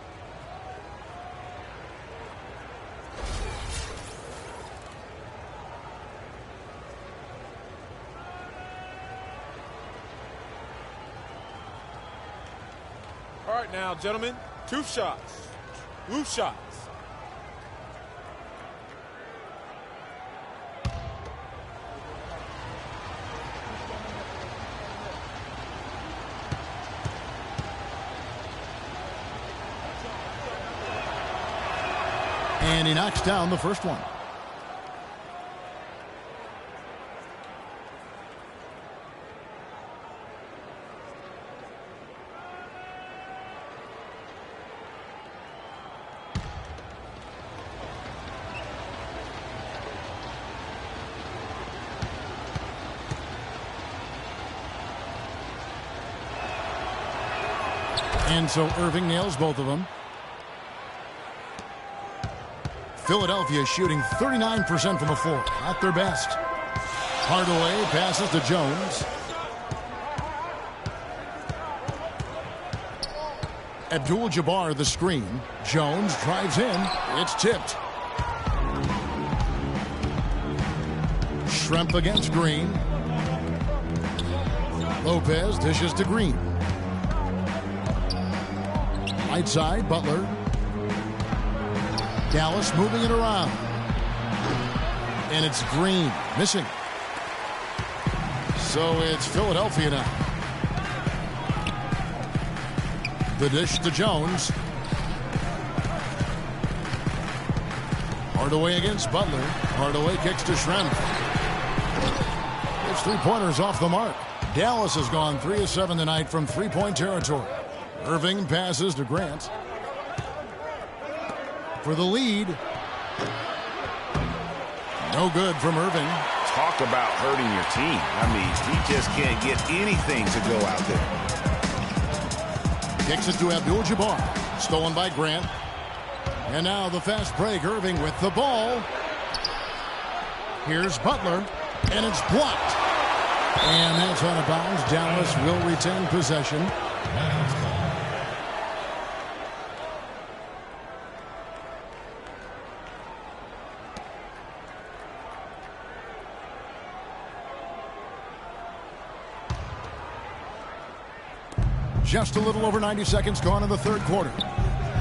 All right now, gentlemen, 2 shots. 2 shots. And he knocks down the first one. And so Irving nails both of them. Philadelphia shooting 39% from the floor. Not their best. Hardaway passes to Jones. Abdul-Jabbar the screen. Jones drives in. It's tipped. Schrempf against Green. Lopez dishes to Green. Right side, Butler. Dallas moving it around. And it's Green missing. So it's Philadelphia now. The dish to Jones. Hardaway against Butler. Hardaway kicks to Schrempf. It's 3-pointers off the mark. Dallas has gone 3 of 7 tonight from 3-point territory. Irving passes to Grant. For the lead. No good from Irving. Talk about hurting your team. I mean, he just can't get anything to go out there. Kicks it to Abdul-Jabbar. Stolen by Grant. And now the fast break. Irving with the ball. Here's Butler. And it's blocked. And that's out of bounds. Dallas will retain possession. Just a little over 90 seconds gone in the third quarter.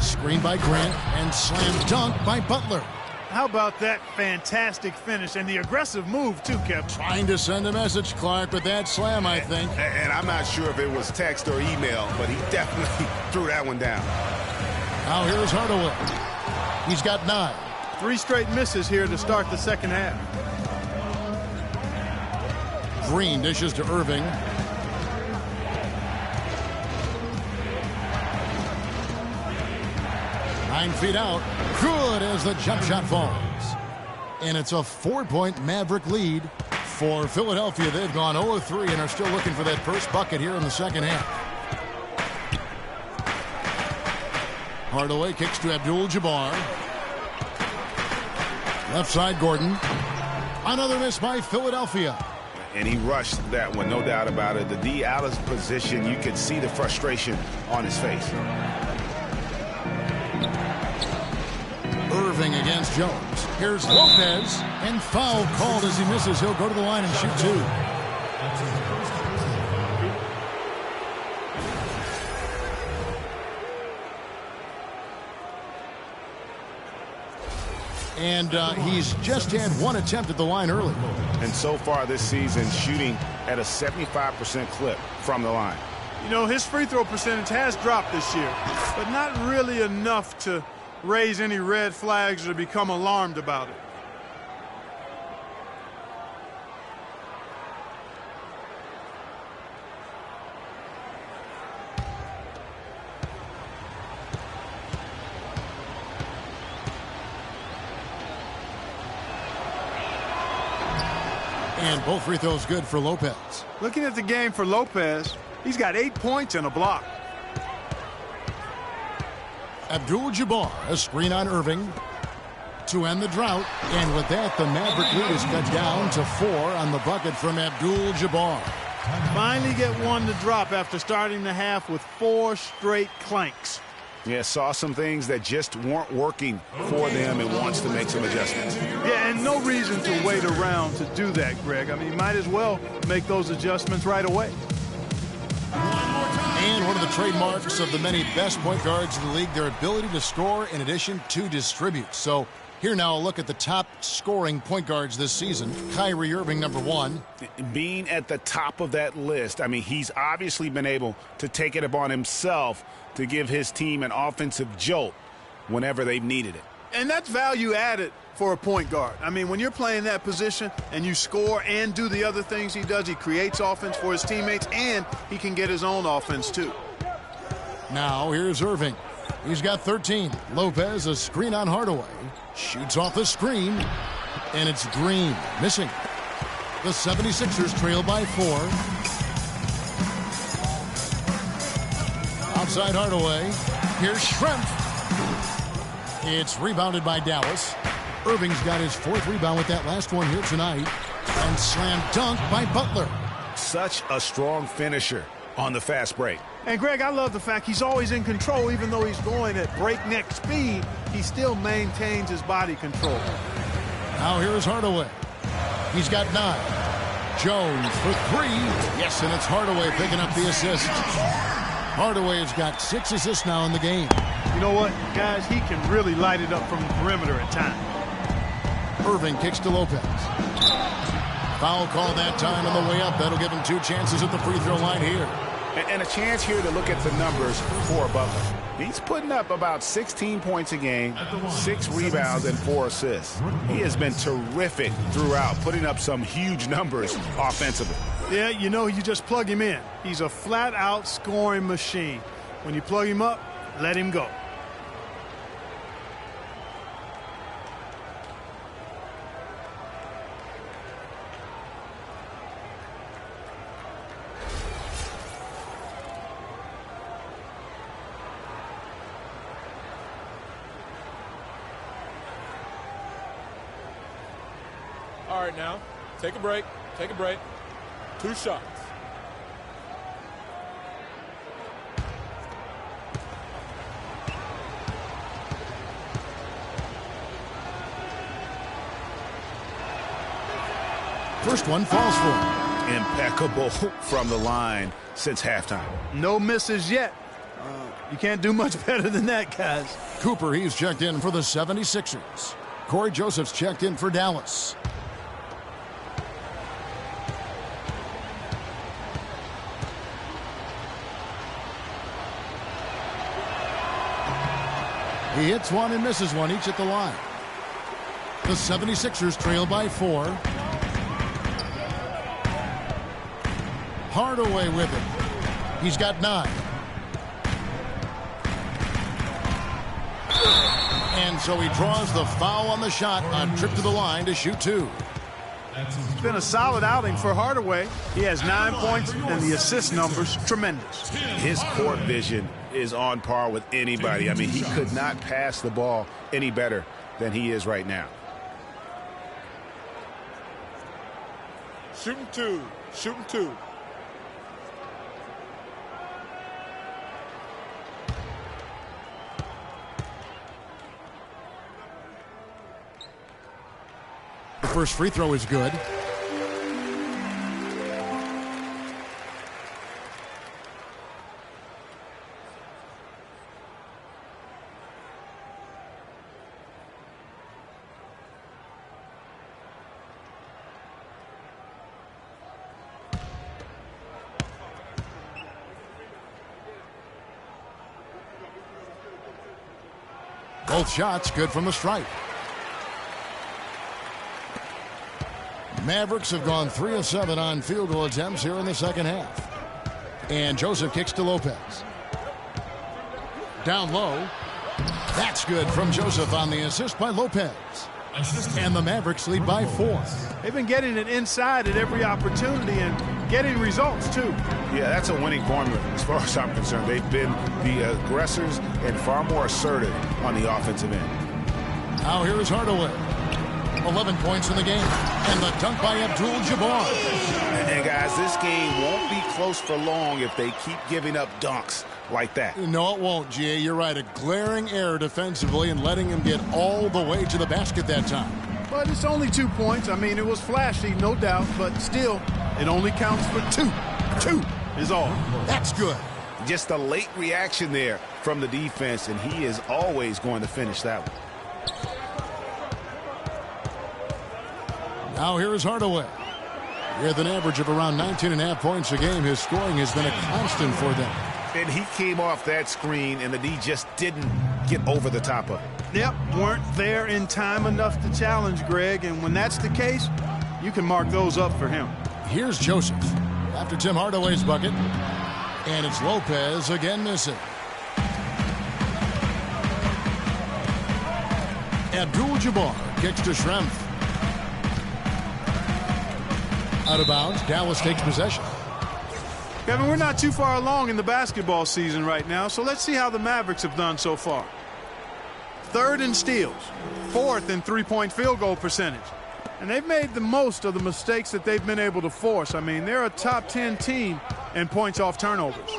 Screen by Grant and slam dunk by Butler. How about that fantastic finish and the aggressive move, too, Kevin? Trying to send a message, Clark, with that slam, I think. And I'm not sure if it was text or email, but he definitely threw that one down. Now here's Hardaway. He's got 9. 3 straight misses here to start the second half. Green dishes to Irving. Nine feet out. Good as the jump shot falls. And it's a 4-point Maverick lead for Philadelphia. They've gone 0-3 and are still looking for that first bucket here in the second half. Hardaway kicks to Abdul-Jabbar. Left side, Gordon. Another miss by Philadelphia. And he rushed that one, no doubt about it. The D out of position, you could see the frustration on his face. Irving against Jones. Here's Lopez. And foul called as he misses. He'll go to the line and shoot 2. And he's just had 1 attempt at the line early. And so far this season, shooting at a 75% clip from the line. You know, his free throw percentage has dropped this year, but not really enough to raise any red flags or become alarmed about it. And both free throws good for Lopez. Looking at the game for Lopez, he's got 8 points and a block. Abdul-Jabbar, a screen on Irving to end the drought. And with that, the Maverick lead is cut down to 4 on the bucket from Abdul-Jabbar. Finally get one to drop after starting the half with 4 straight clanks. Yeah, saw some things that just weren't working for them and wants to make some adjustments. Yeah, and no reason to wait around to do that, Greg. I mean, might as well make those adjustments right away. And one of the trademarks of the many best point guards in the league, their ability to score in addition to distribute. So here now a look at the top scoring point guards this season. Kyrie Irving, number 1. Being at the top of that list, I mean, he's obviously been able to take it upon himself to give his team an offensive jolt whenever they've needed it. And that's value added for a point guard. I mean, when you're playing that position and you score and do the other things he does, he creates offense for his teammates and he can get his own offense too. Now here's Irving. He's got 13. Lopez, a screen on Hardaway. Shoots off the screen. And it's Green missing. The 76ers trail by 4. Outside Hardaway. Here's Schrempf. It's rebounded by Dallas. Irving's got his 4th rebound with that last one here tonight. And slam dunk by Butler. Such a strong finisher on the fast break. And, Greg, I love the fact he's always in control. Even though he's going at breakneck speed, he still maintains his body control. Now here's Hardaway. He's got 9. Jones for 3. Yes, and it's Hardaway picking up the assist. Hardaway's got 6 assists now in the game. You know what, guys? He can really light it up from the perimeter at times. Irving kicks to Lopez. Foul call that time on the way up. That'll give him 2 chances at the free throw line here. And a chance here to look at the numbers for Butler. He's putting up about 16 points a game, 6 rebounds, and 4 assists. He has been terrific throughout, putting up some huge numbers offensively. Yeah, you know, you just plug him in. He's a flat-out scoring machine. When you plug him up, let him go. All right, now, take a break. Take a break. 2 shots. First one falls for him. Impeccable from the line since halftime. No misses yet. You can't do much better than that, guys. Cooper, he's checked in for the 76ers. Corey Joseph's checked in for Dallas. He hits one and misses one, each at the line. The 76ers trail by 4. Hardaway with it. He's got 9. And so he draws the foul on the shot on trip to the line to shoot 2. It's been a solid outing for Hardaway. He has 9 points, and the assist numbers tremendous. His court vision is on par with anybody. I mean, he could not pass the ball any better than he is right now. Shooting 2. Shooting 2. The first free throw is good. Both shots good from the stripe. Mavericks have gone 3 of 7 on field goal attempts here in the second half. And Joseph kicks to Lopez. Down low. That's good from Joseph on the assist by Lopez. And the Mavericks lead by 4. They've been getting it inside at every opportunity and getting results, too. Yeah, that's a winning formula as far as I'm concerned. They've been the aggressors and far more assertive on the offensive end. Now here is Hardaway. 11 points in the game. And the dunk by Abdul-Jabbar. And guys, this game won't be close for long if they keep giving up dunks like that. No, it won't, G.A. You're right. A glaring error defensively and letting him get all the way to the basket that time. But it's only 2 points. I mean, it was flashy, no doubt, but still, it only counts for 2. 2 is all. That's good. Just a late reaction there from the defense, and he is always going to finish that one. Now here is Hardaway. With an average of around 19.5 points a game, his scoring has been a constant for them. And he came off that screen, and the D just didn't get over the top of it. Yep, weren't there in time enough to challenge Greg, and when that's the case, you can mark those up for him. Here's Joseph after Tim Hardaway's bucket, and it's Lopez again missing. Abdul-Jabbar kicks to Schrempf. Out of bounds, Dallas takes possession. Kevin, we're not too far along in the basketball season right now, so let's see how the Mavericks have done so far. 3rd in steals, 4th in three-point field goal percentage. And they've made the most of the mistakes that they've been able to force. I mean, they're a top 10 team in points off turnovers.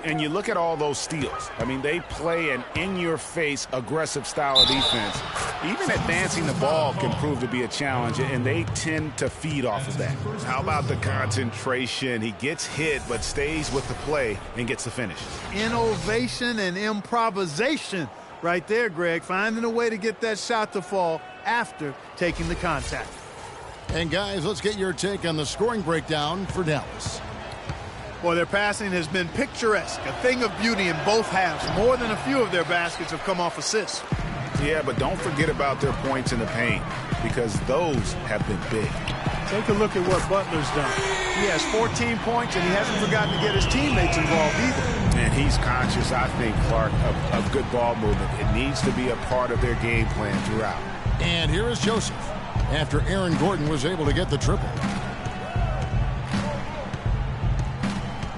And you look at all those steals. I mean, they play an in-your-face, aggressive style of defense. Even advancing the ball can prove to be a challenge, and they tend to feed off of that. How about the concentration? He gets hit, but stays with the play and gets the finish. Innovation and improvisation right there, Greg. Finding a way to get that shot to fall after taking the contact. And guys, let's get your take on the scoring breakdown for Dallas. Boy, their passing has been picturesque, a thing of beauty in both halves. More than a few of their baskets have come off assists. Yeah, but don't forget about their points in the paint, because those have been big. Take a look at what Butler's done. He has 14 points, and he hasn't forgotten to get his teammates involved either. And he's conscious, I think, Clark, of good ball movement. It needs to be a part of their game plan throughout. And here is Joseph, after Aaron Gordon was able to get the triple.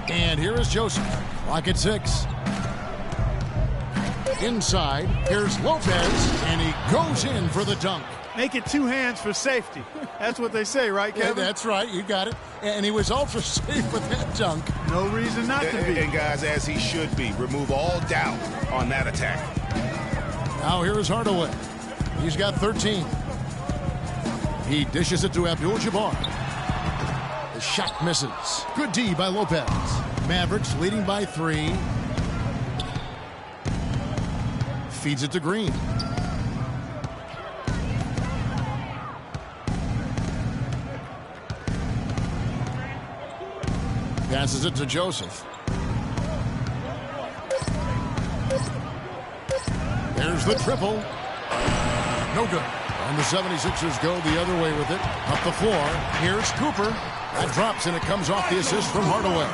And here is Joseph. Clock at 6. Inside, here's Lopez, and he goes in for the dunk. Make it 2 hands for safety. That's what they say, right, Kevin? Yeah, that's right. You got it. And he was ultra safe with that dunk. No reason not to be. And guys, as he should be, remove all doubt on that attack. Now here is Hardaway. He's got 13. He dishes it to Abdul-Jabbar. The shot misses. Good D by Lopez. Mavericks leading by 3. Feeds it to Green. Passes it to Joseph. There's the triple. No good. And the 76ers go the other way with it. Up the floor. Here's Cooper. That drops, and it comes off the assist from Hardaway.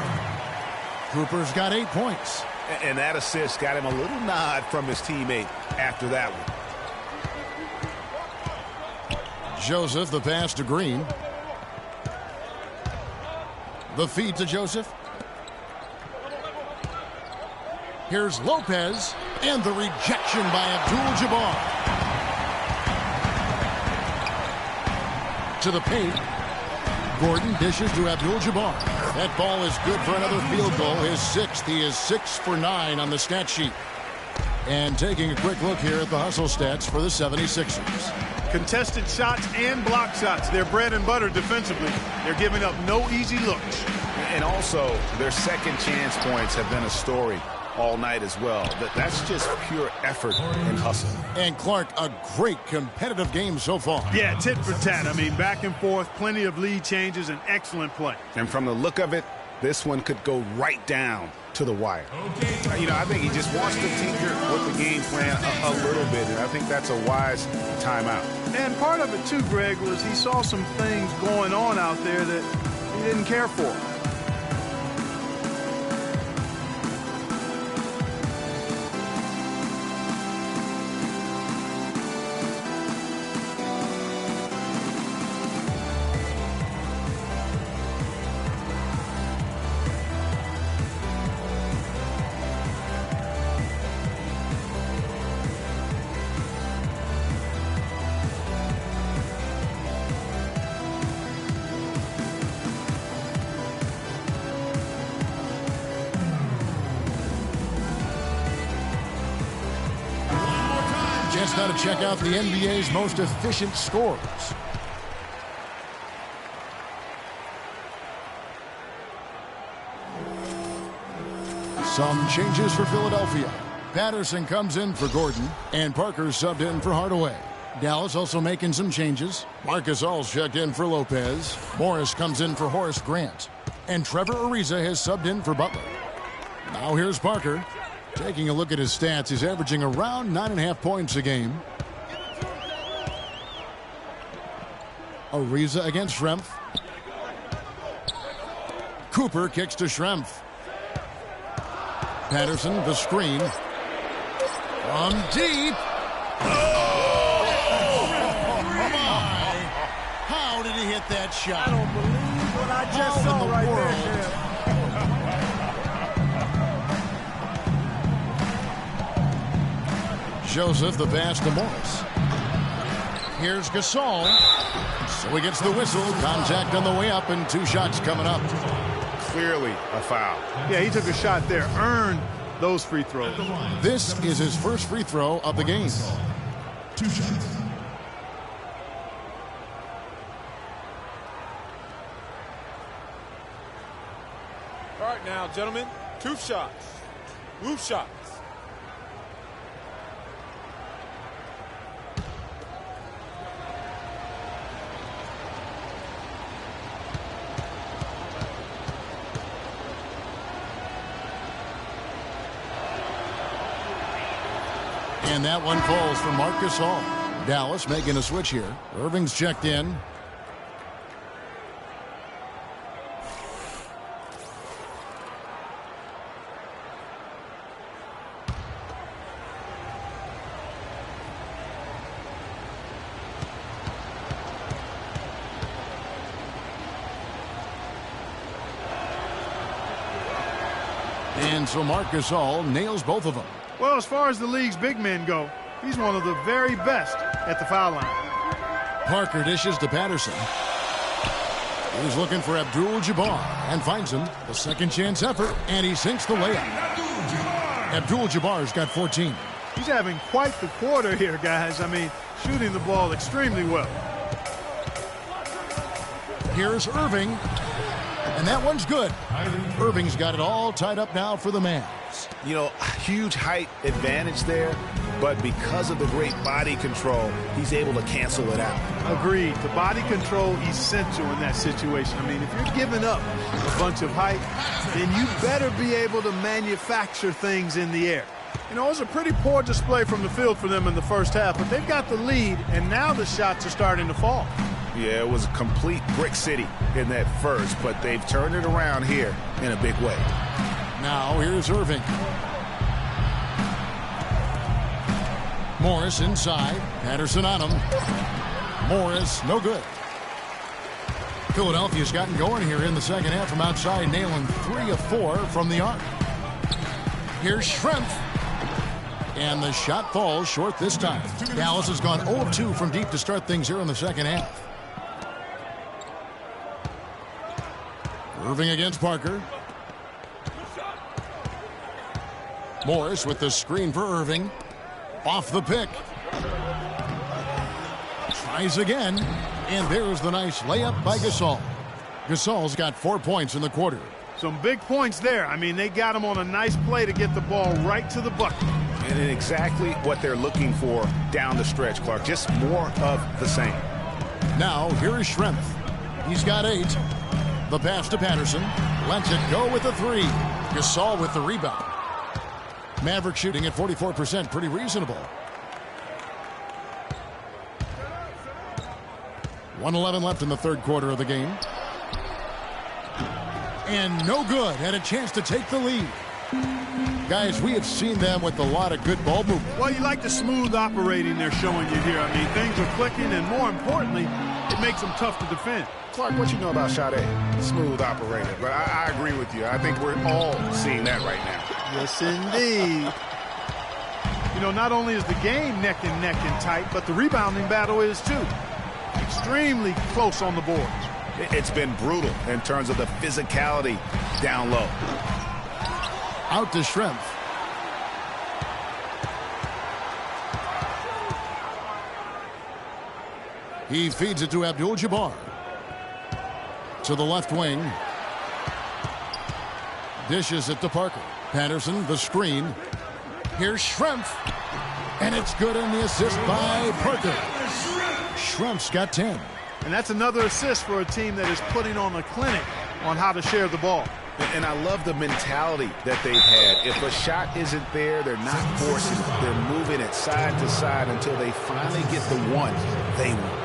Cooper's got 8 points. And that assist got him a little nod from his teammate after that one. Joseph, the pass to Green. The feed to Joseph. Here's Lopez, and the rejection by Abdul-Jabbar. To the paint. Gordon dishes to Abdul-Jabbar. That ball is good for another field goal. His 6th. He is 6 for 9 on the stat sheet. And taking a quick look here at the hustle stats for the 76ers. Contested shots and block shots. They're bread and butter defensively. They're giving up no easy looks. And also, their second chance points have been a story all night as well. That's just pure effort and hustle. And Clark, a great competitive game so far. Yeah, tit for tat. I mean, back and forth, plenty of lead changes, and excellent play. And from the look of it, this one could go right down to the wire. You know, I think he just wants to tinker with the game plan a little bit, and I think that's a wise timeout. And part of it, too, Greg, was he saw some things going on out there that he didn't care for. Chance now to check out the NBA's most efficient scorers. Some changes for Philadelphia. Patterson comes in for Gordon, and Parker subbed in for Hardaway. Dallas also making some changes. Marc Gasol's checked in for Lopez. Morris comes in for Horace Grant. And Trevor Ariza has subbed in for Butler. Now here's Parker. Taking a look at his stats, he's averaging around 9.5 points a game. Ariza against Schrempf. Cooper kicks to Schrempf. Patterson, the screen. From deep. Oh, my. How did he hit that shot? I don't believe what I just saw right there. Joseph, the pass to Morris. Here's Gasol. So he gets the whistle. Contact on the way up, and 2 shots coming up. Clearly a foul. Yeah, he took a shot there, earned those free throws. This is his first free throw of the game. 2 shots. All right now, gentlemen, 2 shots. 2 shots. And that one falls for Marc Gasol. Dallas making a switch here. Irving's checked in. And so Marc Gasol nails both of them. Well, as far as the league's big men go, he's one of the very best at the foul line. Parker dishes to Patterson. He's looking for Abdul-Jabbar and finds him. The second chance effort, and he sinks the layup. Abdul-Jabbar's got 14. He's having quite the quarter here, guys. I mean, shooting the ball extremely well. Here's Irving, and that one's good. Irving's got it all tied up now for the Mavs. You know, huge height advantage there, but because of the great body control, he's able to cancel it out. Agreed. The body control essential in that situation. I mean, if you're giving up a bunch of height, then you better be able to manufacture things in the air. You know, it was a pretty poor display from the field for them in the first half, but they've got the lead, and now the shots are starting to fall. Yeah, it was a complete brick city in that first, but they've turned it around here in a big way. Now here's Irving. Morris inside. Patterson on him. Morris, no good. Philadelphia's gotten going here in the second half from outside, nailing 3 of 4 from the arc. Here's Schrempf. And the shot falls short this time. Dallas has gone 0 of 2 from deep to start things here in the second half. Irving against Parker. Morris with the screen for Irving. Off the pick. Tries again. And there's the nice layup by Gasol. Gasol's got 4 points in the quarter. Some big points there. I mean, they got him on a nice play to get the ball right to the bucket. And exactly what they're looking for down the stretch, Clark. Just more of the same. Now, here is Schrempf. He's got 8. The pass to Patterson. Lets it go with the 3. Gasol with the rebound. Maverick shooting at 44%. Pretty reasonable. 1:11 left in the third quarter of the game. And no good. Had a chance to take the lead. Guys, we have seen them with a lot of good ball movement. Well, you like the smooth operating they're showing you here. I mean, things are clicking, and more importantly, it makes them tough to defend. Clark, what you know about Sade? Smooth operator. But I agree with you. I think we're all seeing that right now. Yes, indeed. You know, not only is the game neck and tight, but the rebounding battle is too. Extremely close on the boards. It's been brutal in terms of the physicality down low. Out to Schrempf. He feeds it to Abdul-Jabbar. To the left wing. Dishes it to Parker. Patterson, the screen. Here's Schrempf. And it's good in the assist by Parker. Schrempf's got 10. And that's another assist for a team that is putting on a clinic on how to share the ball. And I love the mentality that they've had. If a shot isn't there, they're not forcing it. They're moving it side to side until they finally get the one they want.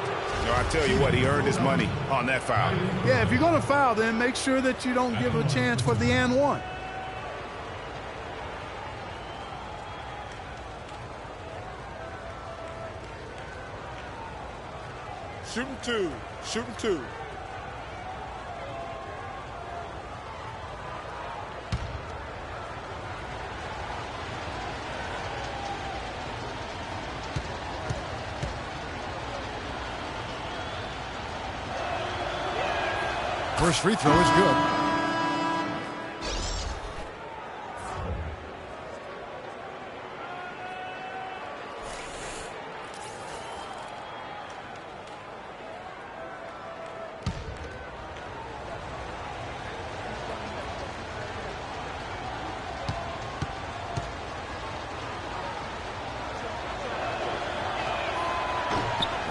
So I tell you what, he earned his money on that foul. Yeah, if you're going to foul, then make sure that you don't give a chance for the and one. Shooting 2. Shooting 2. First free throw is good.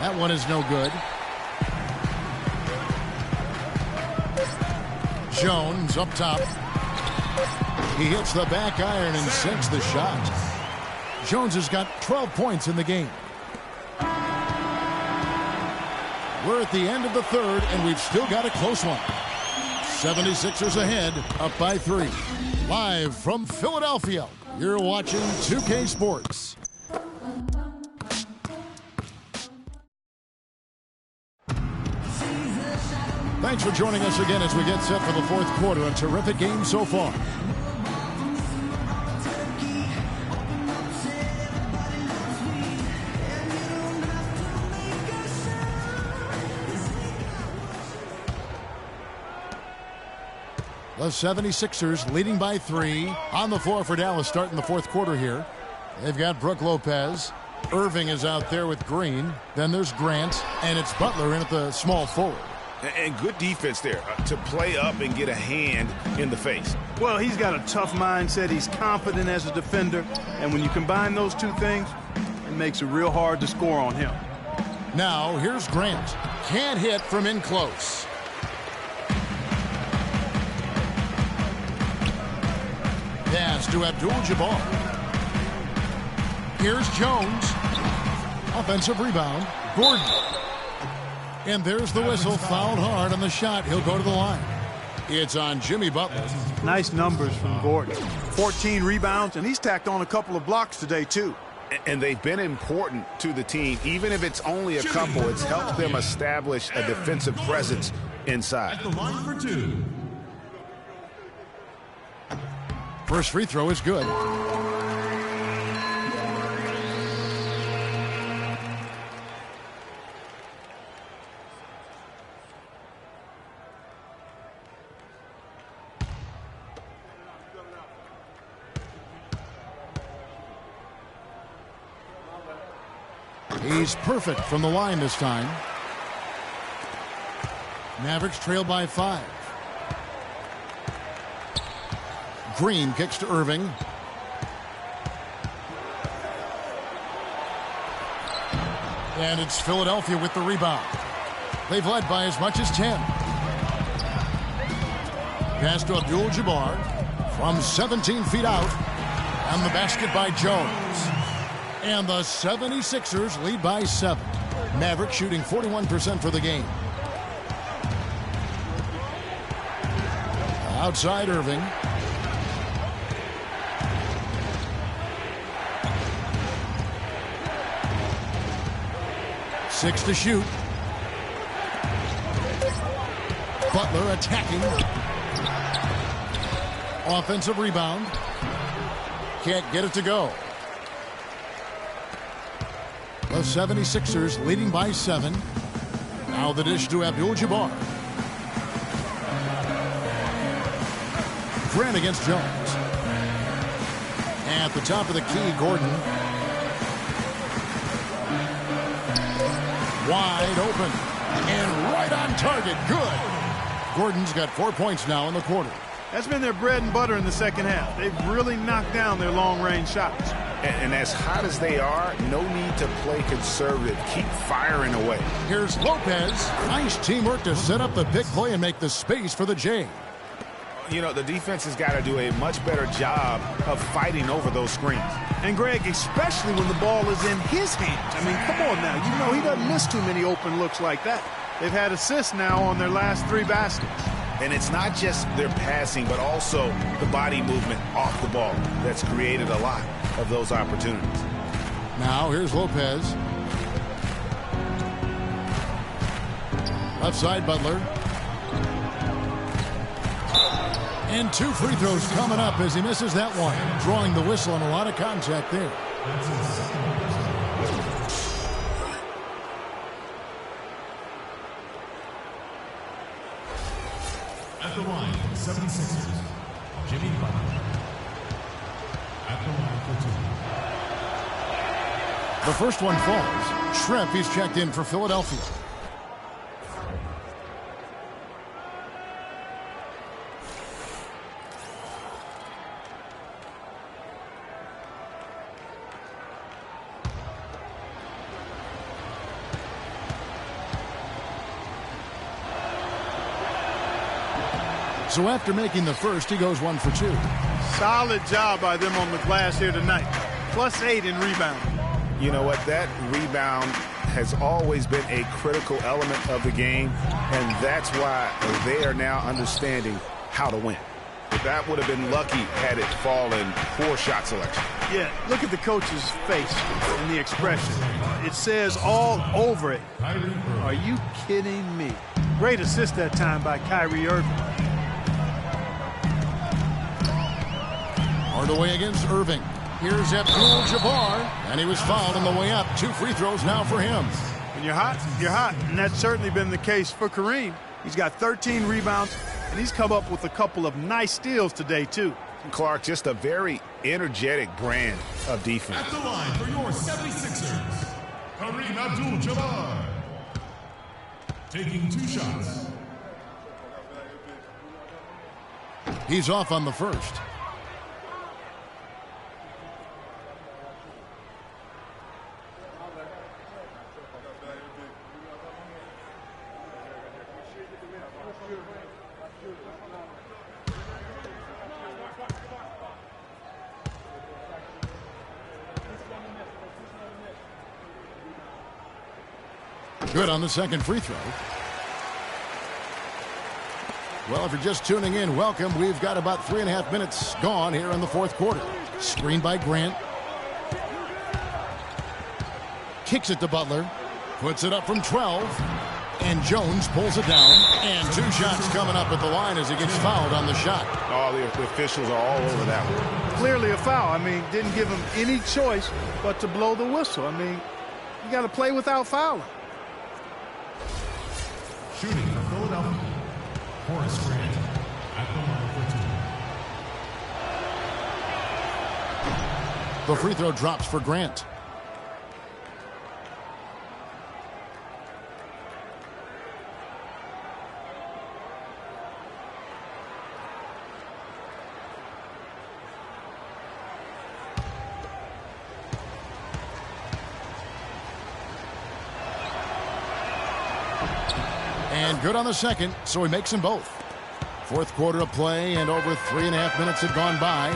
That one is no good. Jones up top. He hits the back iron and sinks the shot. Jones has got 12 points in the game. We're at the end of the third, and we've still got a close one. 76ers ahead, up by 3. Live from Philadelphia, you're watching 2K Sports. Thanks for joining us again as we get set for the fourth quarter. A terrific game so far. The 76ers leading by 3 on the floor for Dallas starting the fourth quarter here. They've got Brook Lopez. Irving is out there with Green. Then there's Grant, and it's Butler in at the small forward. And good defense there to play up and get a hand in the face. Well, he's got a tough mindset. He's confident as a defender. And when you combine those two things, it makes it real hard to score on him. Now, here's Grant. Can't hit from in close. Pass to Abdul-Jabbar. Here's Jones. Offensive rebound. Gordon. And there's the whistle. Fouled hard on the shot. He'll go to the line. It's on Jimmy Butler. Nice numbers from Gordon. 14 rebounds, and he's tacked on a couple of blocks today, too. And they've been important to the team. Even if it's only a couple, it's helped them establish a defensive presence inside. At the line for 2. First free throw is good. He's perfect from the line this time. Mavericks trail by 5. Green kicks to Irving. And it's Philadelphia with the rebound. They've led by as much as 10. Pass to Abdul-Jabbar from 17 feet out. And the basket by Jones. And the 76ers lead by 7. Mavericks shooting 41% for the game. Outside Irving. Six to shoot. Butler attacking. Offensive rebound. Can't get it to go. The 76ers leading by 7. Now the dish to Abdul-Jabbar. Grant against Jones. At the top of the key, Gordon. Wide open. And right on target. Good. Gordon's got 4 points now in the quarter. That's been their bread and butter in the second half. They've really knocked down their long-range shots. And as hot as they are, no need to play conservative. Keep firing away. Here's Lopez. Nice teamwork to set up the big play and make the space for the J. You know, the defense has got to do a much better job of fighting over those screens. And, Greg, especially when the ball is in his hands. I mean, come on now. You know he doesn't miss too many open looks like that. They've had assists now on their last 3 baskets. And it's not just their passing, but also the body movement off the ball that's created a lot of those opportunities. Now here's Lopez. Left side, Butler. And 2 free throws coming up as he misses that one. Drawing the whistle and a lot of contact there. At the line for the 76ers, Jimmy Butler. At the line for two. The first one falls. Schrempf, he's checked in for Philadelphia. So after making the first, he goes 1 for 2. Solid job by them on the glass here tonight. +8 in rebounding. You know what? That rebound has always been a critical element of the game, and that's why they are now understanding how to win. But that would have been lucky had it fallen poor shot selection. Yeah, look at the coach's face and the expression. It says all over it. Are you kidding me? Great assist that time by Kyrie Irving. Hardaway against Irving. Here's Abdul-Jabbar, and he was fouled on the way up. 2 free throws now for him. When you're hot, you're hot, and that's certainly been the case for Kareem. He's got 13 rebounds, and he's come up with a couple of nice steals today, too. Clark, just a very energetic brand of defense. At the line for your 76ers, Kareem Abdul-Jabbar. Taking 2 shots. He's off on the first. Good on the second free throw. Well, if you're just tuning in, welcome. We've got about 3.5 minutes gone here in the fourth quarter. Screen by Grant. Kicks it to Butler. Puts it up from 12. And Jones pulls it down. And 2 shots coming up at the line as he gets fouled on the shot. All the officials are all over that one. Clearly a foul. I mean, didn't give him any choice but to blow the whistle. I mean, you got to play without fouling. Shooting for Philadelphia, Horace Grant. At the line for 2. The free throw drops for Grant. And good on the second, so he makes them both. Fourth quarter of play, and over 3.5 minutes have gone by.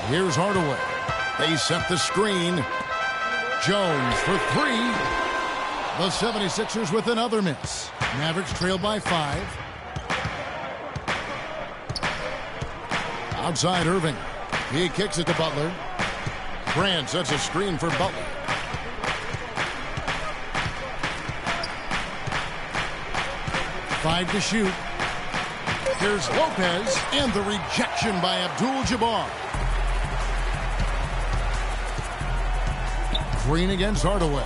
Here's Hardaway. They set the screen. Jones for 3. The 76ers with another miss. Mavericks trail by 5. Outside Irving. He kicks it to Butler. Grant sets a screen for Butler. 5 to shoot. Here's Lopez, and the rejection by Abdul-Jabbar. Green against Hardaway.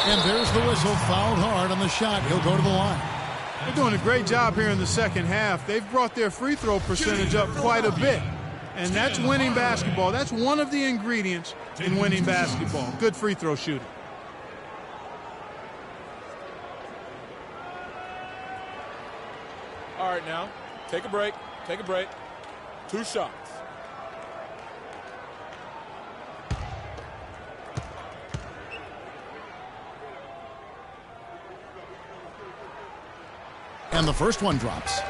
And there's the whistle, fouled hard on the shot. He'll go to the line. They're doing a great job here in the second half. They've brought their free throw percentage up quite a bit. And that's winning basketball. That's one of the ingredients in winning basketball. Good free throw shooting. All right, now, take a break. Take a break. 2 shots. And the first one drops.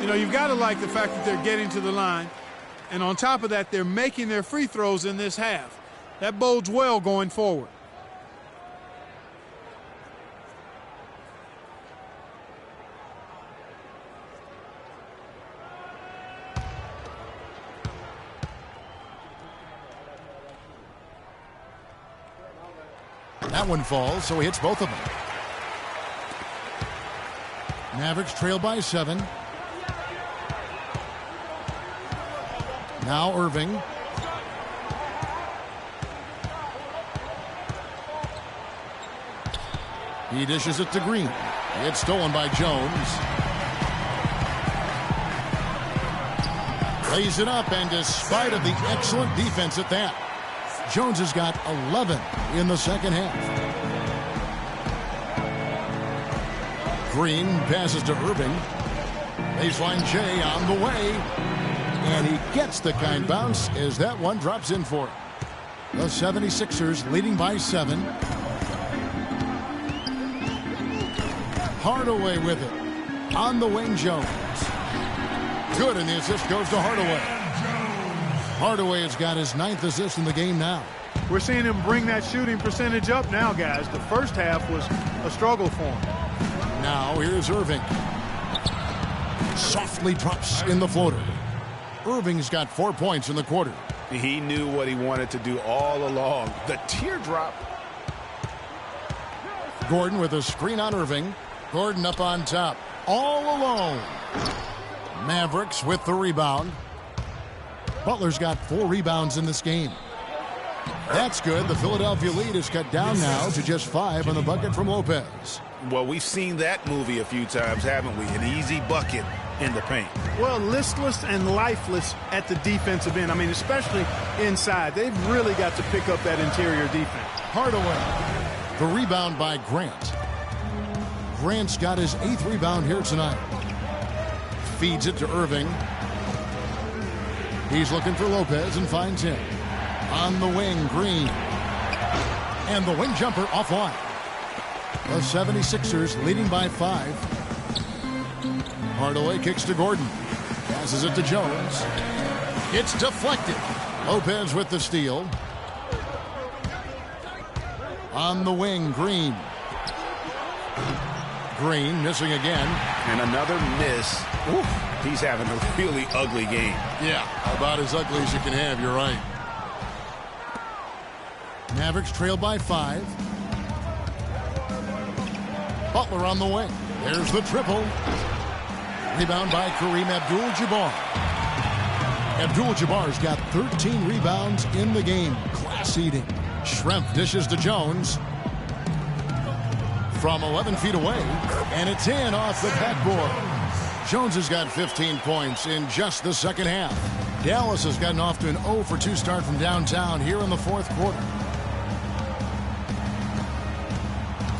You know, you've got to like the fact that they're getting to the line. And on top of that, they're making their free throws in this half. That bodes well going forward. That one falls, so he hits both of them. Mavericks trail by 7. Now Irving. He dishes it to Green. It's stolen by Jones. Lays it up, and despite of the excellent defense at that, Jones has got 11 in the second half. Green passes to Irving. Baseline J on the way. And he gets the kind bounce as that one drops in for him. The 76ers leading by 7. Hardaway with it. On the wing, Jones. Good, and the assist goes to Hardaway. Hardaway has got his 9th assist in the game now. We're seeing him bring that shooting percentage up now, guys. The first half was a struggle for him. Now here's Irving. Softly drops in the floater. Irving's got 4 points in the quarter. He knew what he wanted to do all along. The teardrop. Gordon with a screen on Irving. Gordon up on top. All alone. Mavericks with the rebound. Butler's got 4 rebounds in this game. That's good. The Philadelphia lead is cut down now to just 5 on the bucket from Lopez. Well, we've seen that movie a few times, haven't we? An easy bucket in the paint. Well, listless and lifeless at the defensive end. I mean, especially inside. They've really got to pick up that interior defense. Hardaway. The rebound by Grant. Grant's got his 8th rebound here tonight. Feeds it to Irving. He's looking for Lopez and finds him. On the wing, Green. And the wing jumper offline. The 76ers leading by 5. Hardaway kicks to Gordon. Passes it to Jones. It's deflected. Lopez with the steal. On the wing, Green. Green missing again. And another miss. Ooh, he's having a really ugly game. Yeah, about as ugly as you can have, you're right. Mavericks trail by 5. Butler on the wing. There's the triple. Rebound by Kareem Abdul-Jabbar. Abdul-Jabbar's got 13 rebounds in the game. Class eating. Schrempf dishes to Jones. From 11 feet away. And it's in off the backboard. Jones has got 15 points in just the second half. Dallas has gotten off to an 0 for 2 start from downtown here in the 4th quarter.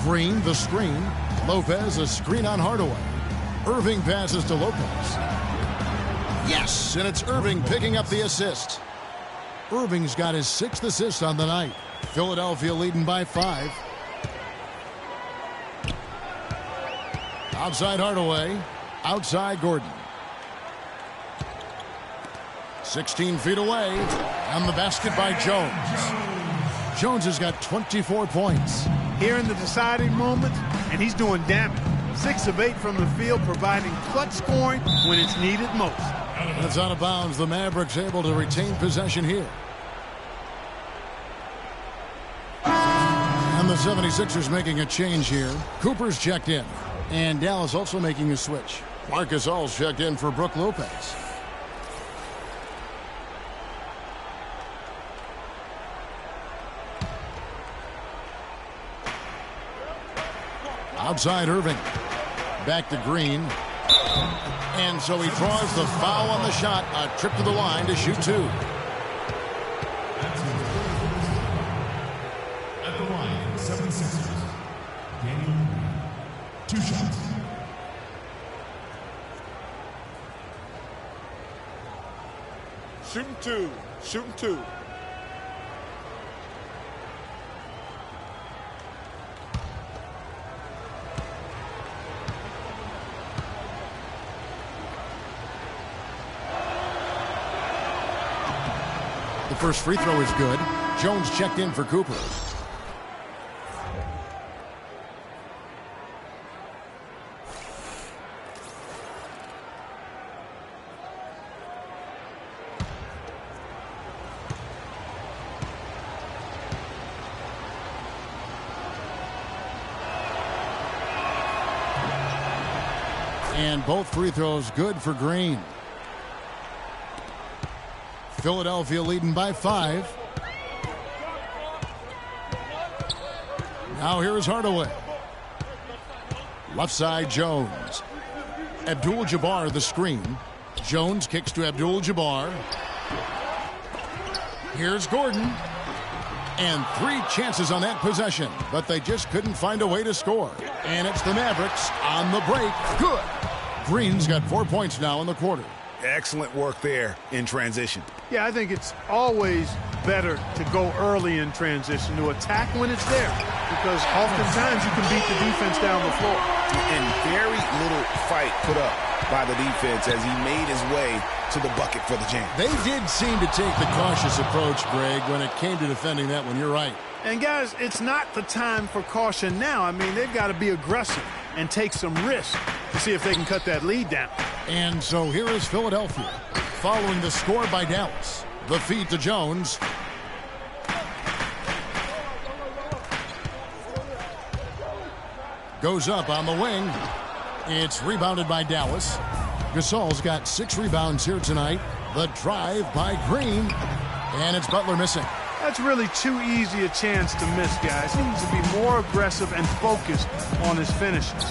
Green, the screen. Lopez, a screen on Hardaway. Irving passes to Lopez. Yes, and it's Irving picking up the assist. Irving's got his 6th assist on the night. Philadelphia leading by 5. Outside Hardaway. Outside Gordon. 16 feet away. And the basket by Jones. Jones has got 24 points. Here in the deciding moment, and he's doing damage. 6 of 8 from the field, providing clutch scoring when it's needed most. And it's out of bounds. The Mavericks able to retain possession here. And the 76ers making a change here. Cooper's checked in. And Dallas also making a switch. Marcus All's checked in for Brook Lopez. Outside Irving. Back to Green. And so he draws the foul on the shot. A trip to the line to shoot 2. At the line, 76ers. Daniel Green. 2 shots. Shooting 2. Shooting 2. The first free throw is good. Jones checked in for Cooper. And both free throws good for Green. Philadelphia leading by 5. Now here is Hardaway. Left side, Jones. Abdul-Jabbar the screen. Jones kicks to Abdul-Jabbar. Here's Gordon. And 3 chances on that possession, but they just couldn't find a way to score. And it's the Mavericks on the break. Good. Green's got 4 points now in the quarter. Excellent work there in transition. Yeah, I think it's always better to go early in transition, to attack when it's there, because oftentimes you can beat the defense down the floor. And very little fight put up by the defense as he made his way to the bucket for the jam. They did seem to take the cautious approach, Greg, when it came to defending that one. You're right. And guys, it's not the time for caution now. I mean, they've got to be aggressive and take some risk to see if they can cut that lead down. And so here is Philadelphia following the score by Dallas. The feed to Jones. Goes up on the wing. It's rebounded by Dallas. Gasol's got 6 rebounds here tonight. The drive by Green. And it's Butler missing. That's really too easy a chance to miss, guys. He needs to be more aggressive and focused on his finishes.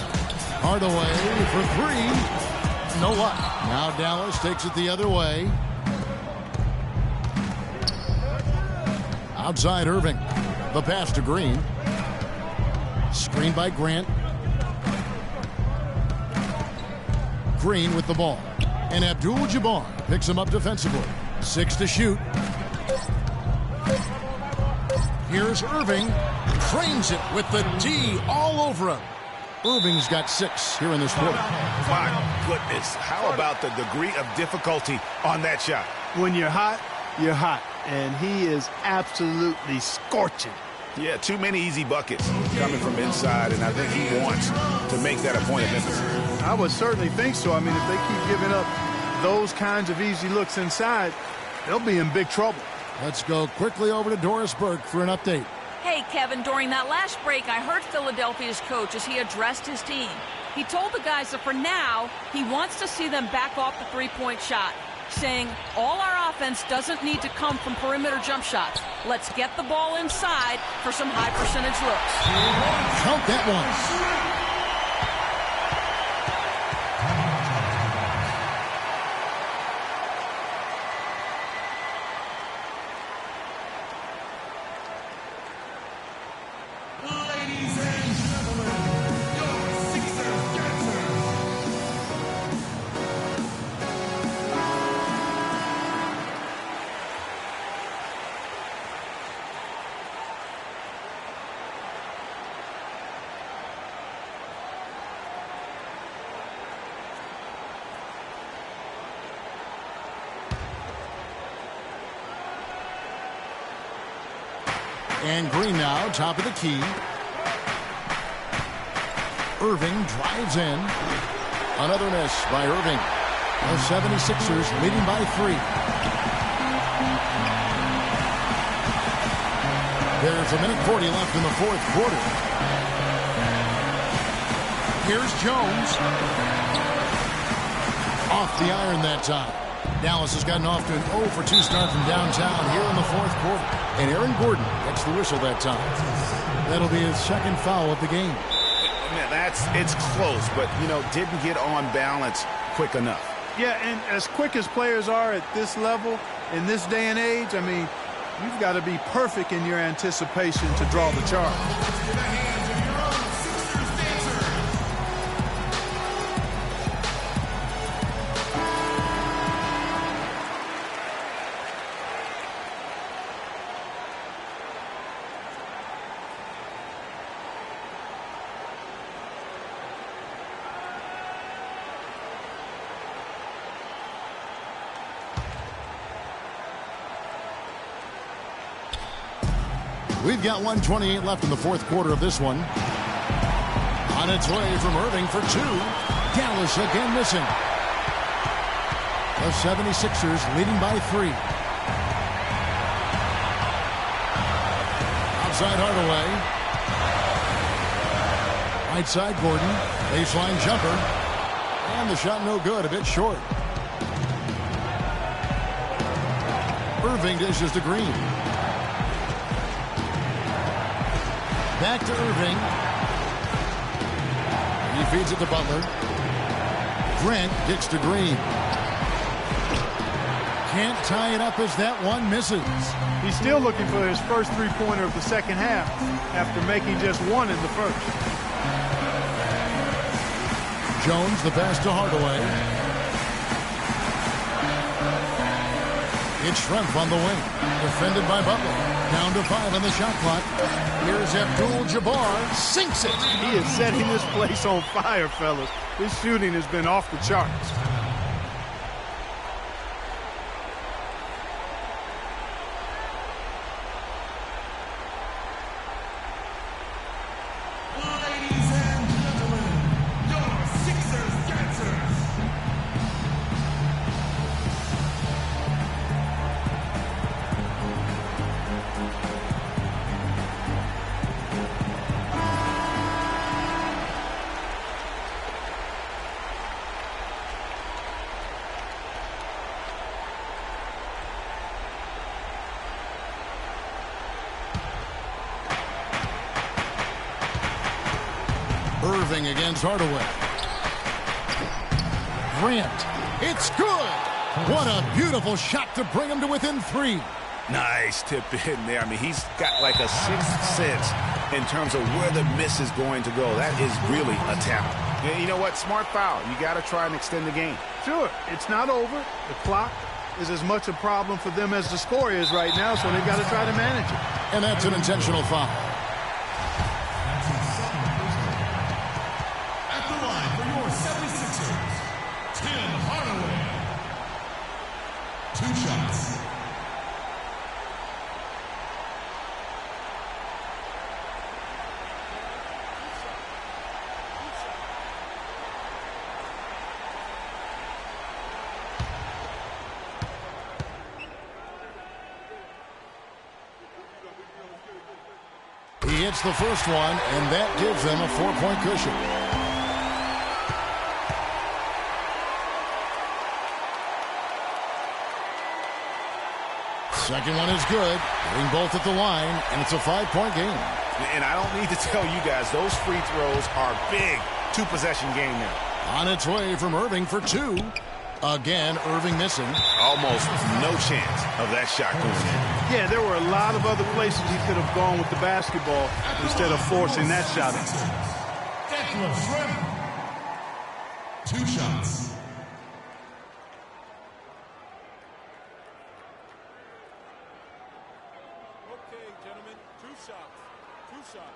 Hardaway for 3. No luck. Now Dallas takes it the other way. Outside Irving. The pass to Green. Screen by Grant. Green with the ball. And Abdul-Jabbar picks him up defensively. 6 to shoot. Here's Irving. Frames it with the D all over him. Irving's got 6 here in this quarter. My goodness. How about the degree of difficulty on that shot? When you're hot, you're hot. And he is absolutely scorching. Yeah, too many easy buckets coming from inside, and I think he wants to make that a point of emphasis. I would certainly think so. I mean, if they keep giving up those kinds of easy looks inside, they'll be in big trouble. Let's go quickly over to Doris Burke for an update. Hey, Kevin, during that last break, I heard Philadelphia's coach as he addressed his team. He told the guys that for now, he wants to see them back off the three-point shot, saying all our offense doesn't need to come from perimeter jump shots. Let's get the ball inside for some high-percentage looks. Count that one. And Green now, top of the key. Irving drives in. Another miss by Irving. The 76ers leading by 3. There's a minute 40 left in the fourth quarter. Here's Jones. Off the iron that time. Dallas has gotten off to an 0 for 2 start from downtown here in the fourth quarter. And Aaron Gordon gets the whistle that time. That'll be his second foul of the game. Man, it's close, but, didn't get on balance quick enough. Yeah, and as quick as players are at this level, in this day and age, I mean, you've got to be perfect in your anticipation to draw the charge. We've got 1:28 left in the fourth quarter of this one. On its way from Irving for 2. Dallas again missing. The 76ers leading by 3. Outside Hardaway. Right side Gordon. Baseline jumper. And the shot no good, a bit short. Irving dishes to Green. Back to Irving. He feeds it to Butler. Grant gets to Green. Can't tie it up as that one misses. He's still looking for his first three-pointer of the second half after making just one in the first. Jones, the pass to Hardaway. It's Schrempf on the wing. Defended by Butler. Down to 5 on the shot clock. Here's Abdul-Jabbar. Sinks it. He is setting this place on fire, fellas. His shooting has been off the charts. Ladies and gentlemen, your Sixers dancers. Irving against Hardaway. Grant. It's good. What a beautiful shot to bring him to within 3. Nice tip in there. I mean, he's got like a sixth sense in terms of where the miss is going to go. That is really a talent. And you know what? Smart foul. You got to try and extend the game. Sure, it's not over. The clock is as much a problem for them as the score is right now, so they've got to try to manage it. And that's an intentional foul. At the line for your 76ers, Tim Hardaway. 2 shots. He hits the first one, and that gives them a 4-point cushion. Second one is good. Hitting both at the line, and it's a 5-point game. And I don't need to tell you guys, those free throws are big. 2-possession game now. On its way from Irving for 2. Again, Irving missing. Almost no chance of that shot going in. Yeah, there were a lot of other places he could have gone with the basketball instead of forcing that shot. Declan Schrempf. 2 shots. Okay, gentlemen, 2 shots. 2 shots.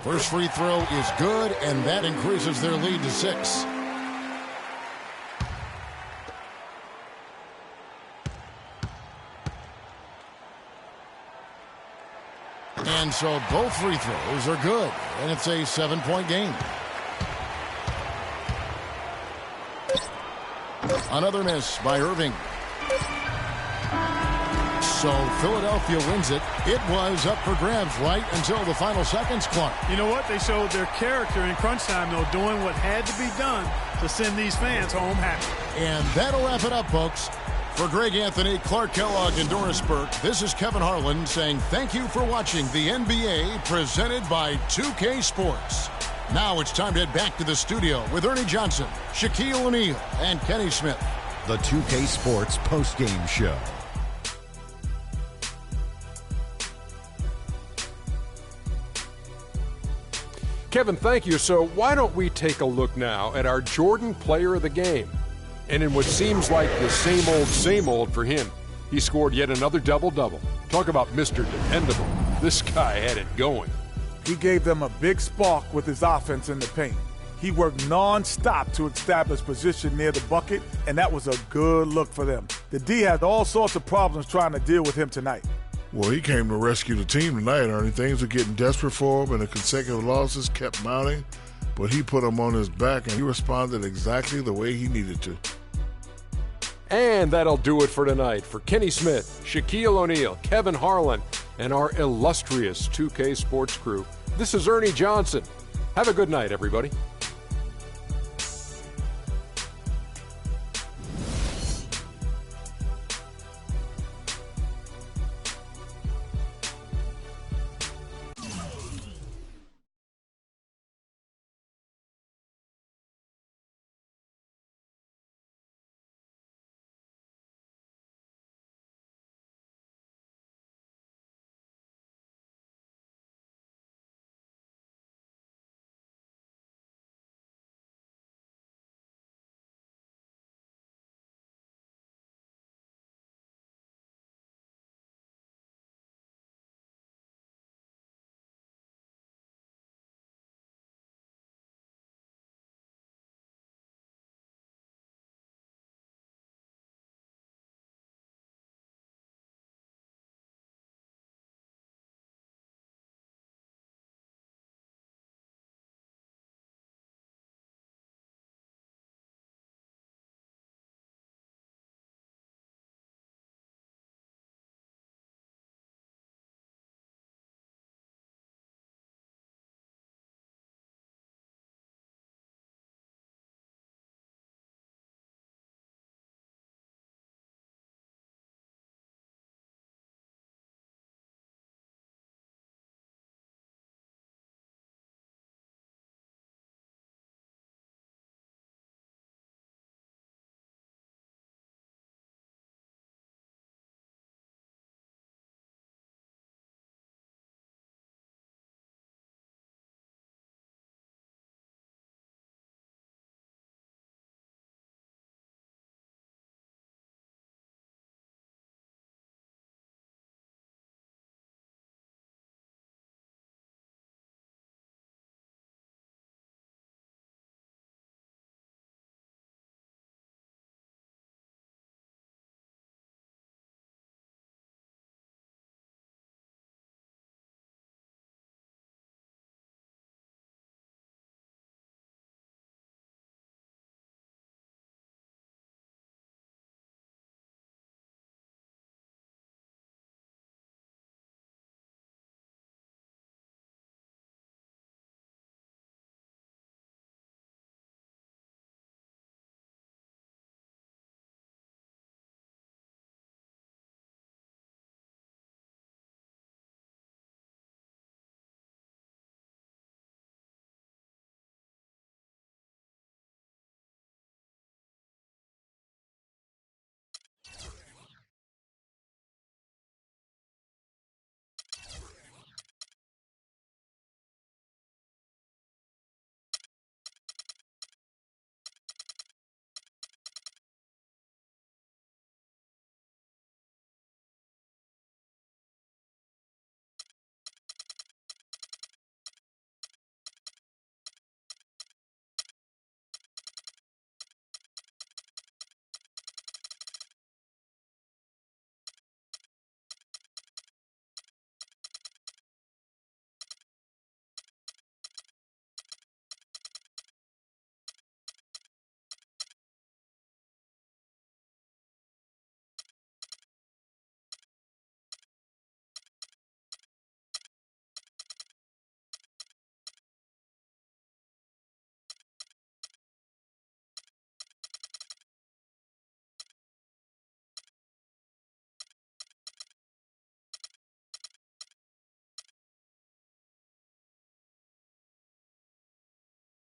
First free throw is good, and that increases their lead to 6. And so both free throws are good, and it's a 7-point game. Another miss by Irving. So Philadelphia wins it. It was up for grabs right until the final seconds, Clark. You know what? They showed their character in crunch time, though, doing what had to be done to send these fans home happy. And that'll wrap it up, folks. For Greg Anthony, Clark Kellogg, and Doris Burke, this is Kevin Harlan saying thank you for watching the NBA presented by 2K Sports. Now it's time to head back to the studio with Ernie Johnson, Shaquille O'Neal, and Kenny Smith. The 2K Sports postgame show. Kevin, thank you. So why don't we take a look now at our Jordan Player of the Game? And in what seems like the same old for him, he scored yet another double-double. Talk about Mr. Dependable. This guy had it going. He gave them a big spark with his offense in the paint. He worked non-stop to establish position near the bucket, and that was a good look for them. The D had all sorts of problems trying to deal with him tonight. Well, he came to rescue the team tonight, Ernie. Things were getting desperate for him, and the consecutive losses kept mounting. But he put him on his back, and he responded exactly the way he needed to. And that'll do it for tonight. For Kenny Smith, Shaquille O'Neal, Kevin Harlan, and our illustrious 2K Sports crew, this is Ernie Johnson. Have a good night, everybody.